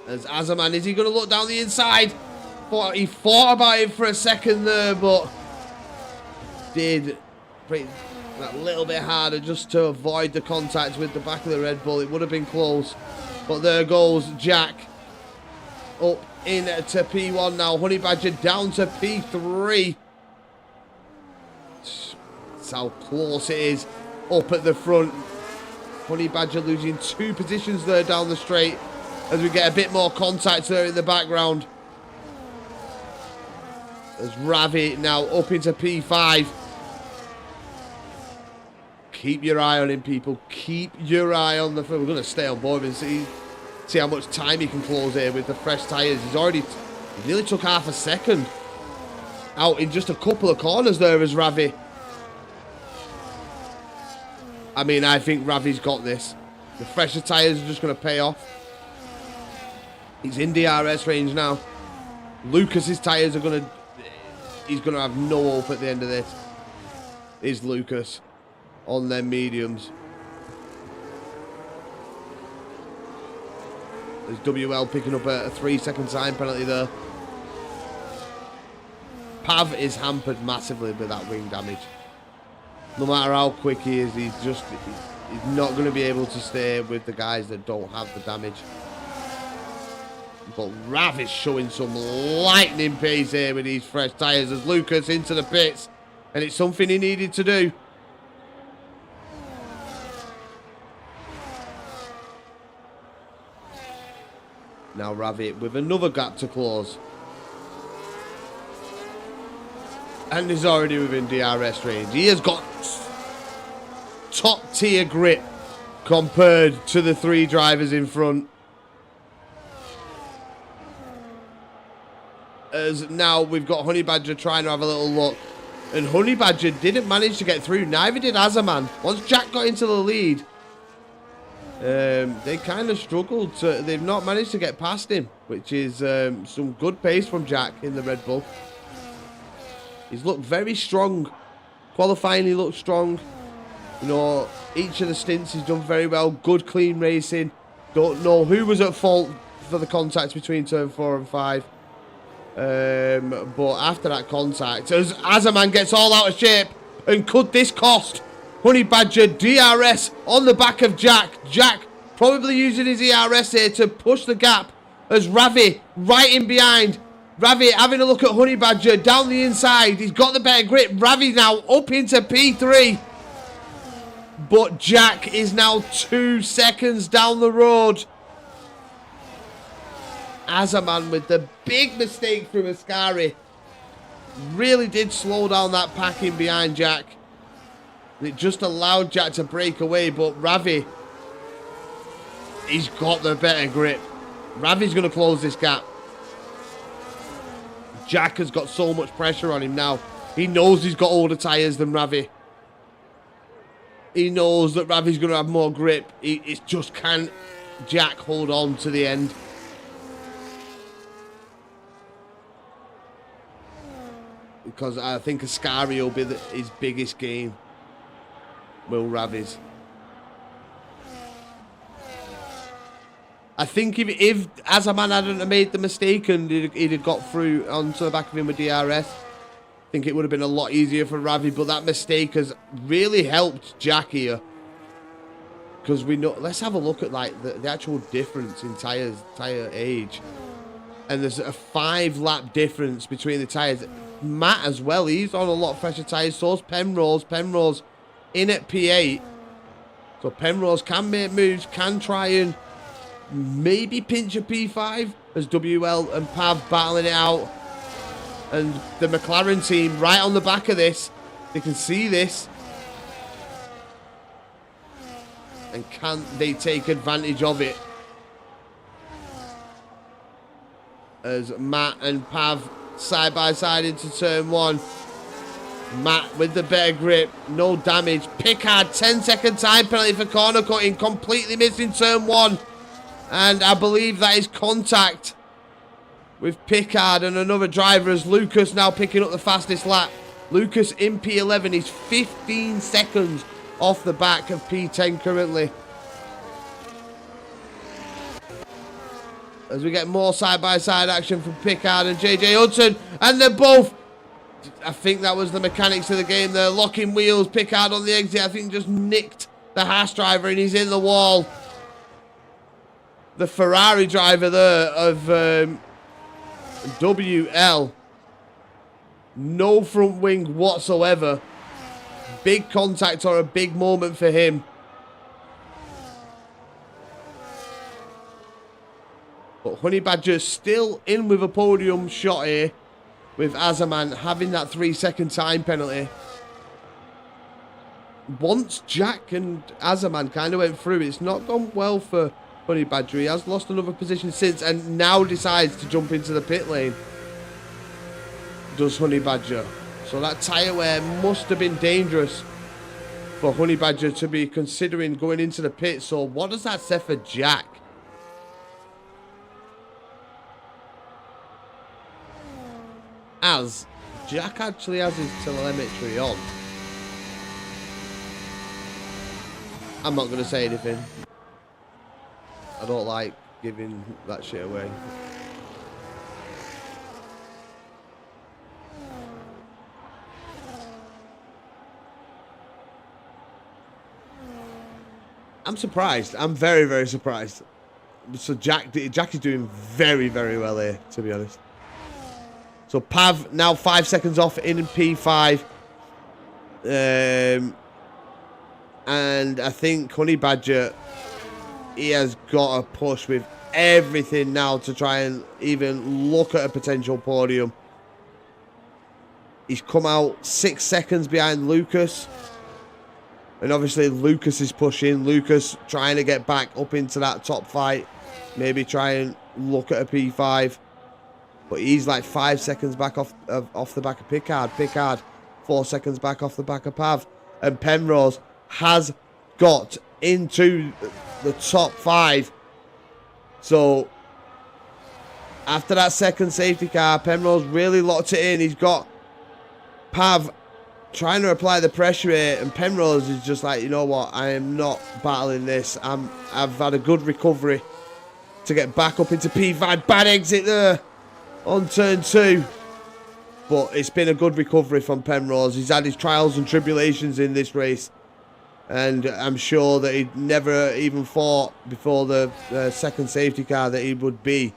As Azaman, is he going to look down the inside? He thought about it for a second there, but did that little bit harder just to avoid the contact with the back of the Red Bull. It would have been close, but there goes Jack up into P1 now. Honey Badger down to P3. That's how close it is up at the front. Honey Badger losing 2 positions there down the straight, as we get a bit more contact there in the background. As Ravi now up into P5. Keep your eye on him, people. Keep your eye on the... We're going to stay on board and see how much time he can close here with the fresh tyres. He nearly took half a second out in just a couple of corners there as Ravi. I mean, I think Ravi's got this. The fresher tyres are just going to pay off. He's in DRS range now. Lucas's tyres are going to... He's going to have no hope at the end of this. Is Lucas on their mediums. There's WL picking up a 3-second time penalty there. Pav is hampered massively by that wing damage. No matter how quick he is, he's not going to be able to stay with the guys that don't have the damage. But Rav is showing some lightning pace here with these fresh tyres as Lucas into the pits. And it's something he needed to do. Now Ravi with another gap to close. And he's already within DRS range. He has got top tier grip compared to the 3 drivers in front. As now we've got Honey Badger trying to have a little look. And Honey Badger didn't manage to get through. Neither did Azaman. Once Jack got into the lead, they kind of struggled. They've not managed to get past him, which is some good pace from Jack in the Red Bull. He's looked very strong. Qualifying, he looked strong. You know, each of the stints he's done very well. Good, clean racing. Don't know who was at fault for the contact between turn 4 and 5. But after that contact, as Azaman gets all out of shape, and could this cost Honey Badger DRS on the back of Jack? Jack probably using his ERS here to push the gap, as Ravi right in behind. Ravi having a look at Honey Badger down the inside. He's got the better grip. Ravi now up into P3. But Jack is now 2 seconds down the road. Azaman with the big mistake from Ascari. Really did slow down that packing behind Jack. It just allowed Jack to break away, but Ravi, he's got the better grip. Ravi's going to close this gap. Jack has got so much pressure on him now. He knows he's got older tyres than Ravi. He knows that Ravi's going to have more grip. It's just, can Jack hold on to the end? Because I think Ascari will be his biggest game. Will Ravi's. I think if Azaman hadn't made the mistake and he'd have got through onto the back of him with DRS, I think it would have been a lot easier for Ravi. But that mistake has really helped Jack here. Because we know, let's have a look at like the actual difference in tyre age. And there's a 5-lap difference between the tyres. Matt as well, he's on a lot fresher tyres. So's Penrose. Penrose in at P8. So Penrose can make moves, can try and maybe pinch a P5 as WL and Pav battling it out. And the McLaren team right on the back of this. They can see this. And can they take advantage of it? As Matt and Pav side by side into turn 1. Matt with the better grip, no damage. Pickard, 10-second time penalty for corner cutting, completely missing turn 1. And I believe that is contact with Pickard and another driver as Lucas now picking up the fastest lap. Lucas in P11 is 15 seconds off the back of P10 currently. As we get more side-by-side action from Pickard and JJ Hudson. And they're both, I think that was the mechanics of the game. They're locking wheels. Pickard on the exit, I think, just nicked the Haas driver and he's in the wall. The Ferrari driver there of WL. No front wing whatsoever. Big contact or a big moment for him. But Honey Badger still in with a podium shot here. With Azaman having that 3-second time penalty. Once Jack and Azaman kind of went through, it's not gone well for Honey Badger. He has lost another position since and now decides to jump into the pit lane. Does Honey Badger. So that tyre wear must have been dangerous for Honey Badger to be considering going into the pit. So what does that say for Jack? As Jack actually has his telemetry on. I'm not going to say anything. I don't like giving that shit away. I'm surprised. I'm very, very surprised. So Jack is doing very, very well here, to be honest. So Pav now 5 seconds off in P5. And I think Honey Badger, he has got to push with everything now to try and even look at a potential podium. He's come out 6 seconds behind Lucas. And obviously Lucas is pushing. Lucas trying to get back up into that top fight. Maybe try and look at a P5. But he's like 5 seconds back off the back of Pickard. Pickard 4 seconds back off the back of Pav. And Penrose has got into the top 5. So after that second safety car, Penrose really locked it in. He's got Pav trying to apply the pressure here, and Penrose is just like, you know what, I am not battling this. I've had a good recovery to get back up into P5. Bad exit there on turn 2. But it's been a good recovery from Penrose. He's had his trials and tribulations in this race. And I'm sure that he'd never even thought before the second safety car that he would be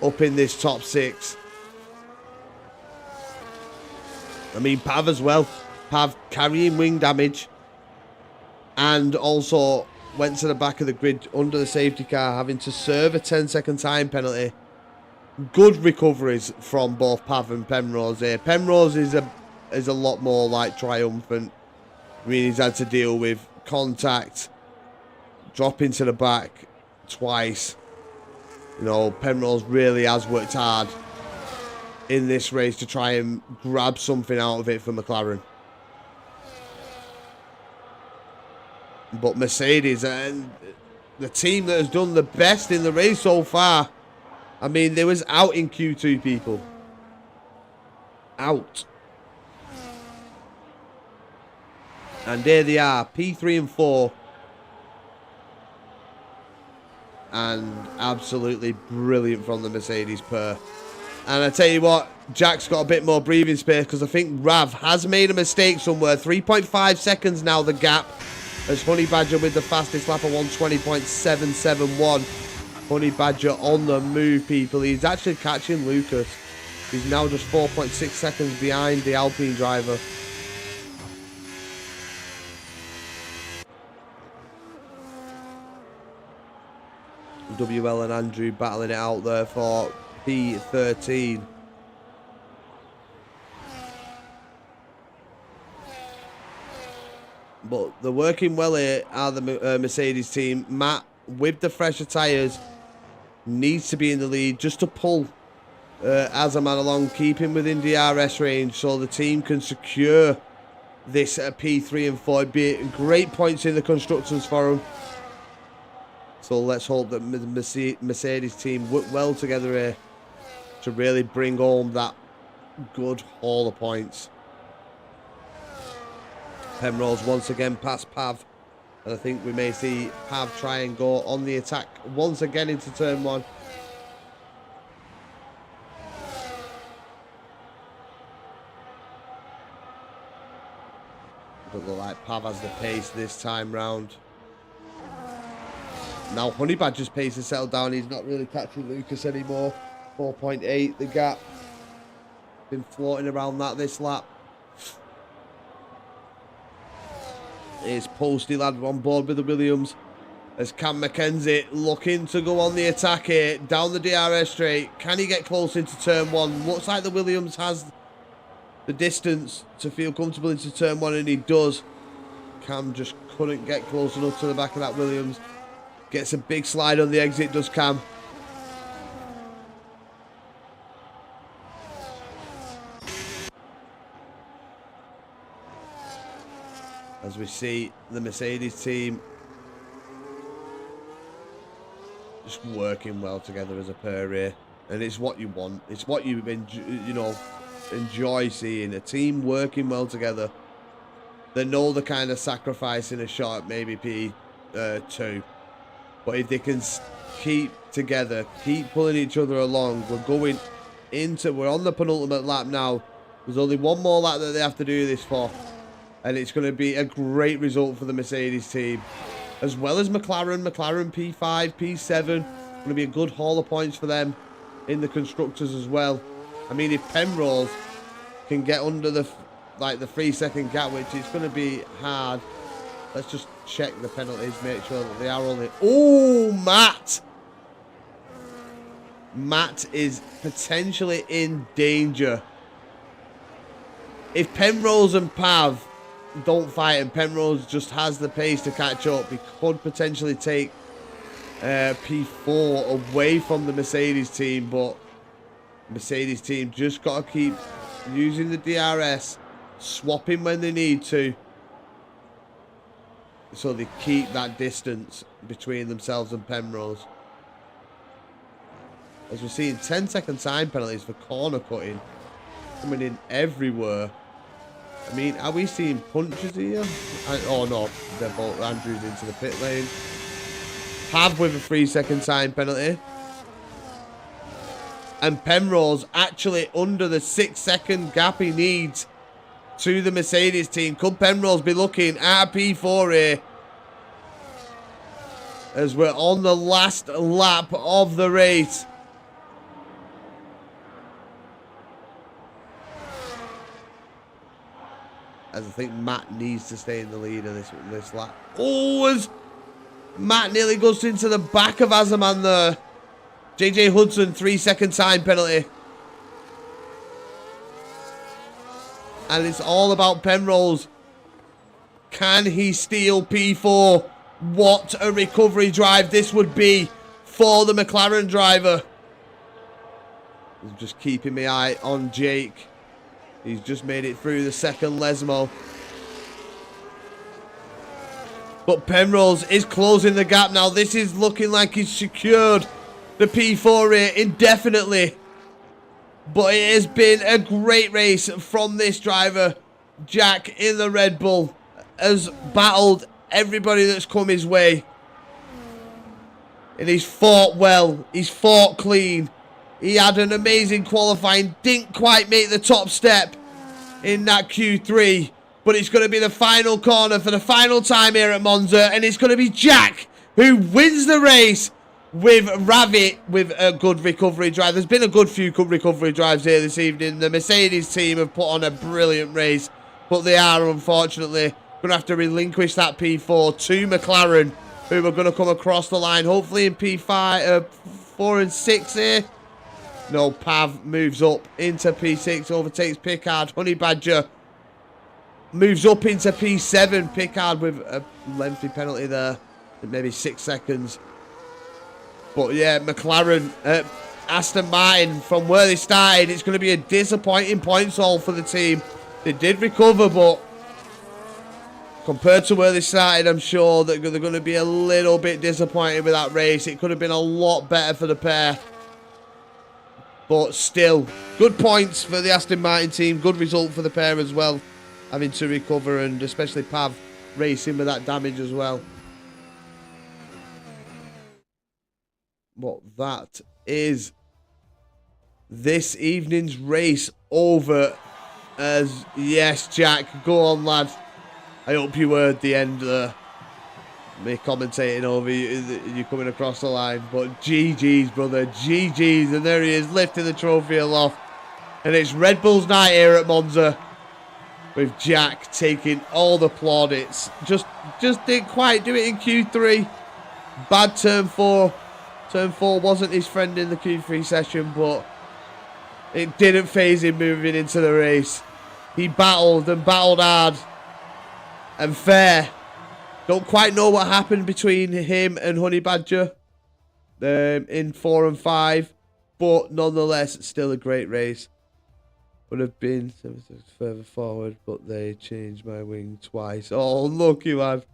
up in this top 6. I mean, Pav as well. Pav carrying wing damage. And also went to the back of the grid under the safety car, having to serve a 10-second time penalty. good recoveries from both Pav and Penrose here. Penrose is a lot more like triumphant. I mean, he's had to deal with contact, dropping to the back twice. You know, Penrose really has worked hard in this race to try and grab something out of it for McLaren. But Mercedes, and the team that has done the best in the race so far, I mean, they was out in Q2, people. Out. And there they are, P3 and 4. And absolutely brilliant from the Mercedes pair. And I tell you what, Jack's got a bit more breathing space because I think Rav has made a mistake somewhere. 3.5 seconds now, the gap. As Honey Badger with the fastest lap of 120.771. Honey Badger on the move, people. He's actually catching Lucas. He's now just 4.6 seconds behind the Alpine driver. WL and Andrew battling it out there for P13. But they're working well here are the Mercedes team. Matt, with the fresher tyres, needs to be in the lead just to pull Azaman along, keep him within DRS range so the team can secure this P3 and 4. It'd be great points in the Constructors Forum. So let's hope that the Mercedes team work well together here to really bring home that good haul of points. Penrose once again past Pav. And I think we may see Pav try and go on the attack once again into turn 1. Doesn't look like Pav has the pace this time round. Now Honey Badger's pace has settled down. He's not really catching Lucas anymore. 4.8 the gap. Been floating around that this lap. Here's Posty lad on board with the Williams. As Cam McKenzie looking to go on the attack here. Down the DRS straight. Can he get close into turn 1? Looks like the Williams has the distance to feel comfortable into turn 1, and he does. Cam just couldn't get close enough to the back of that Williams. Gets a big slide on the exit, does Cam. As we see the Mercedes team just working well together as a pair here. And it's what you want. It's what you enjoy seeing. A team working well together. They know the kind of sacrifice in a shot at maybe P2. But if they can keep together, keep pulling each other along, we're on the penultimate lap now. There's only one more lap that they have to do this for. And it's going to be a great result for the Mercedes team. As well as McLaren. McLaren P5, P7. Going to be a good haul of points for them in the Constructors as well. I mean, if Penrose can get under the 3-second gap, which is going to be hard. Let's just check the penalties, make sure that they are only... Oh, Matt! Matt is potentially in danger. If Penrose and Pav don't fight and Penrose just has the pace to catch up, he could potentially take P4 away from the Mercedes team, but Mercedes team just got to keep using the DRS, swapping when they need to, so they keep that distance between themselves and Penrose. As we're seeing 10-second time penalties for corner cutting coming in everywhere. I mean, are we seeing punches here? Oh no, they're both Andrews into the pit lane. Pav with a 3-second time penalty. And Penrose actually under the 6-second gap he needs to the Mercedes team. Could Penrose be looking at a P4 here? As we're on the last lap of the race. As I think Matt needs to stay in the lead of this lap. Oh, as Matt nearly goes into the back of Azaman there. JJ Hudson, 3-second time penalty. And it's all about Penrose. Can he steal P4? What a recovery drive this would be for the McLaren driver. I'm just keeping my eye on Jake. He's just made it through the second Lesmo. But Penrose is closing the gap now. This is looking like he's secured the P4 here indefinitely. But it has been a great race from this driver. Jack in the Red Bull has battled everybody that's come his way. And he's fought well. He's fought clean. He had an amazing qualifying. Didn't quite make the top step in that Q3. But it's going to be the final corner for the final time here at Monza. And it's going to be Jack who wins the race with Ravi with a good recovery drive. There's been a good few good recovery drives here this evening. The Mercedes team have put on a brilliant race. But they are, unfortunately, going to have to relinquish that P4 to McLaren, who are going to come across the line. Hopefully in P5, 4 and 6 here. No, Pav moves up into P6, overtakes Pickard. Honey Badger moves up into P7. Pickard with a lengthy penalty there, maybe 6 seconds. But yeah, McLaren, Aston Martin, from where they started, it's going to be a disappointing points haul for the team. They did recover, but compared to where they started, I'm sure that they're going to be a little bit disappointed with that race. It could have been a lot better for the pair. But still, good points for the Aston Martin team. Good result for the pair as well, having to recover, and especially Pav racing with that damage as well. But that is this evening's race over. As yes, Jack, go on, lad. I hope you heard the end there. Me commentating over you coming across the line. But GG's, brother, GG's. And there he is, lifting the trophy aloft. And it's Red Bull's night here at Monza, with Jack taking all the plaudits. Just didn't quite do it in Q3. Bad turn 4. Turn 4 wasn't his friend in the Q3 session, but it didn't phase him moving into the race. He battled and battled hard and fair. Don't quite know what happened between him and Honey Badger in 4 and 5, but nonetheless, still a great race. Would have been further forward, but they changed my wing twice. Oh, lucky lad.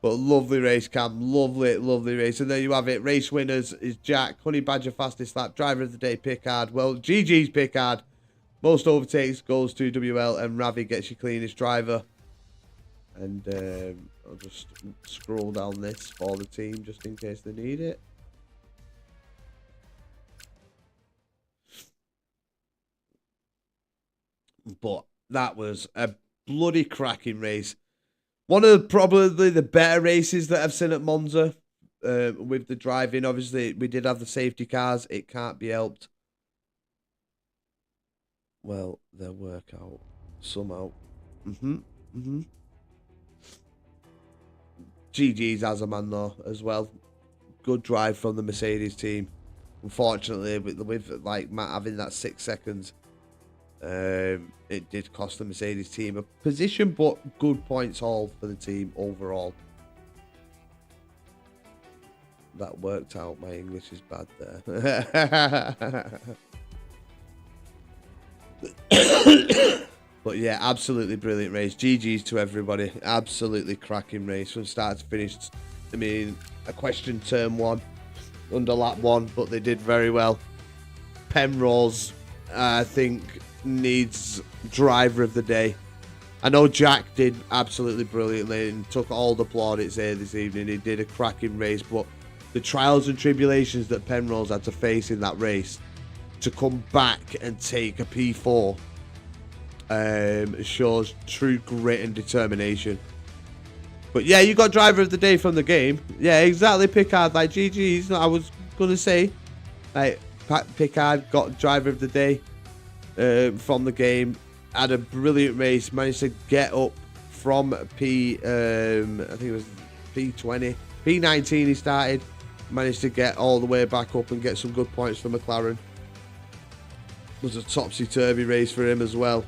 But lovely race, Cam. Lovely, lovely race. And there you have it. Race winners is Jack. Honey Badger fastest lap. Driver of the day, Pickard. Well, GG's Pickard. Most overtakes goes to WL, and Ravi gets your cleanest driver. And I'll just scroll down this for the team just in case they need it. But that was a bloody cracking race. One of probably the better races that I've seen at Monza with the driving. Obviously, we did have the safety cars. It can't be helped. Well, they'll work out somehow. GG's as a man, though, as well. Good drive from the Mercedes team. Unfortunately, with like Matt having that 6 seconds, it did cost the Mercedes team a position, but good points haul for the team overall. That worked out. My English is bad there. But yeah, absolutely brilliant race. GG's to everybody. Absolutely cracking race from start to finish. I mean, a question turn 1 under lap 1, but they did very well. Penrose, I think, needs driver of the day. I know Jack did absolutely brilliantly and took all the plaudits here this evening. He did a cracking race, but the trials and tribulations that Penrose had to face in that race to come back and take a P4 shows true grit and determination. But yeah, you got driver of the day from the game. Yeah, exactly, Pickard. Like, GG's. I was gonna say, like, Pickard got driver of the day from the game. Had a brilliant race. Managed to get up from I think it was P20, P19 he started. managed to get all the way back up and get some good points for McLaren. It was a topsy-turvy race for him as well.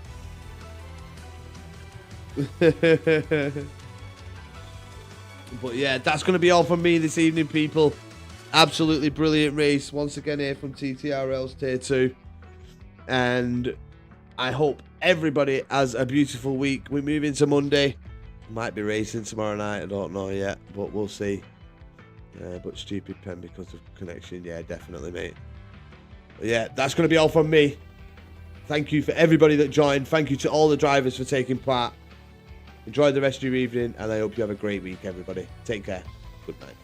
But yeah, that's going to be all from me this evening, people. Absolutely brilliant race once again here from TTRL's Tier 2. And I hope everybody has a beautiful week. We move into Monday. Might be racing tomorrow night. I don't know yet, but we'll see. But stupid pen because of connection. Yeah, definitely, mate. But yeah, that's going to be all from me. Thank you for everybody that joined. Thank you to all the drivers for taking part. Enjoy the rest of your evening, and I hope you have a great week, everybody. Take care. Good night.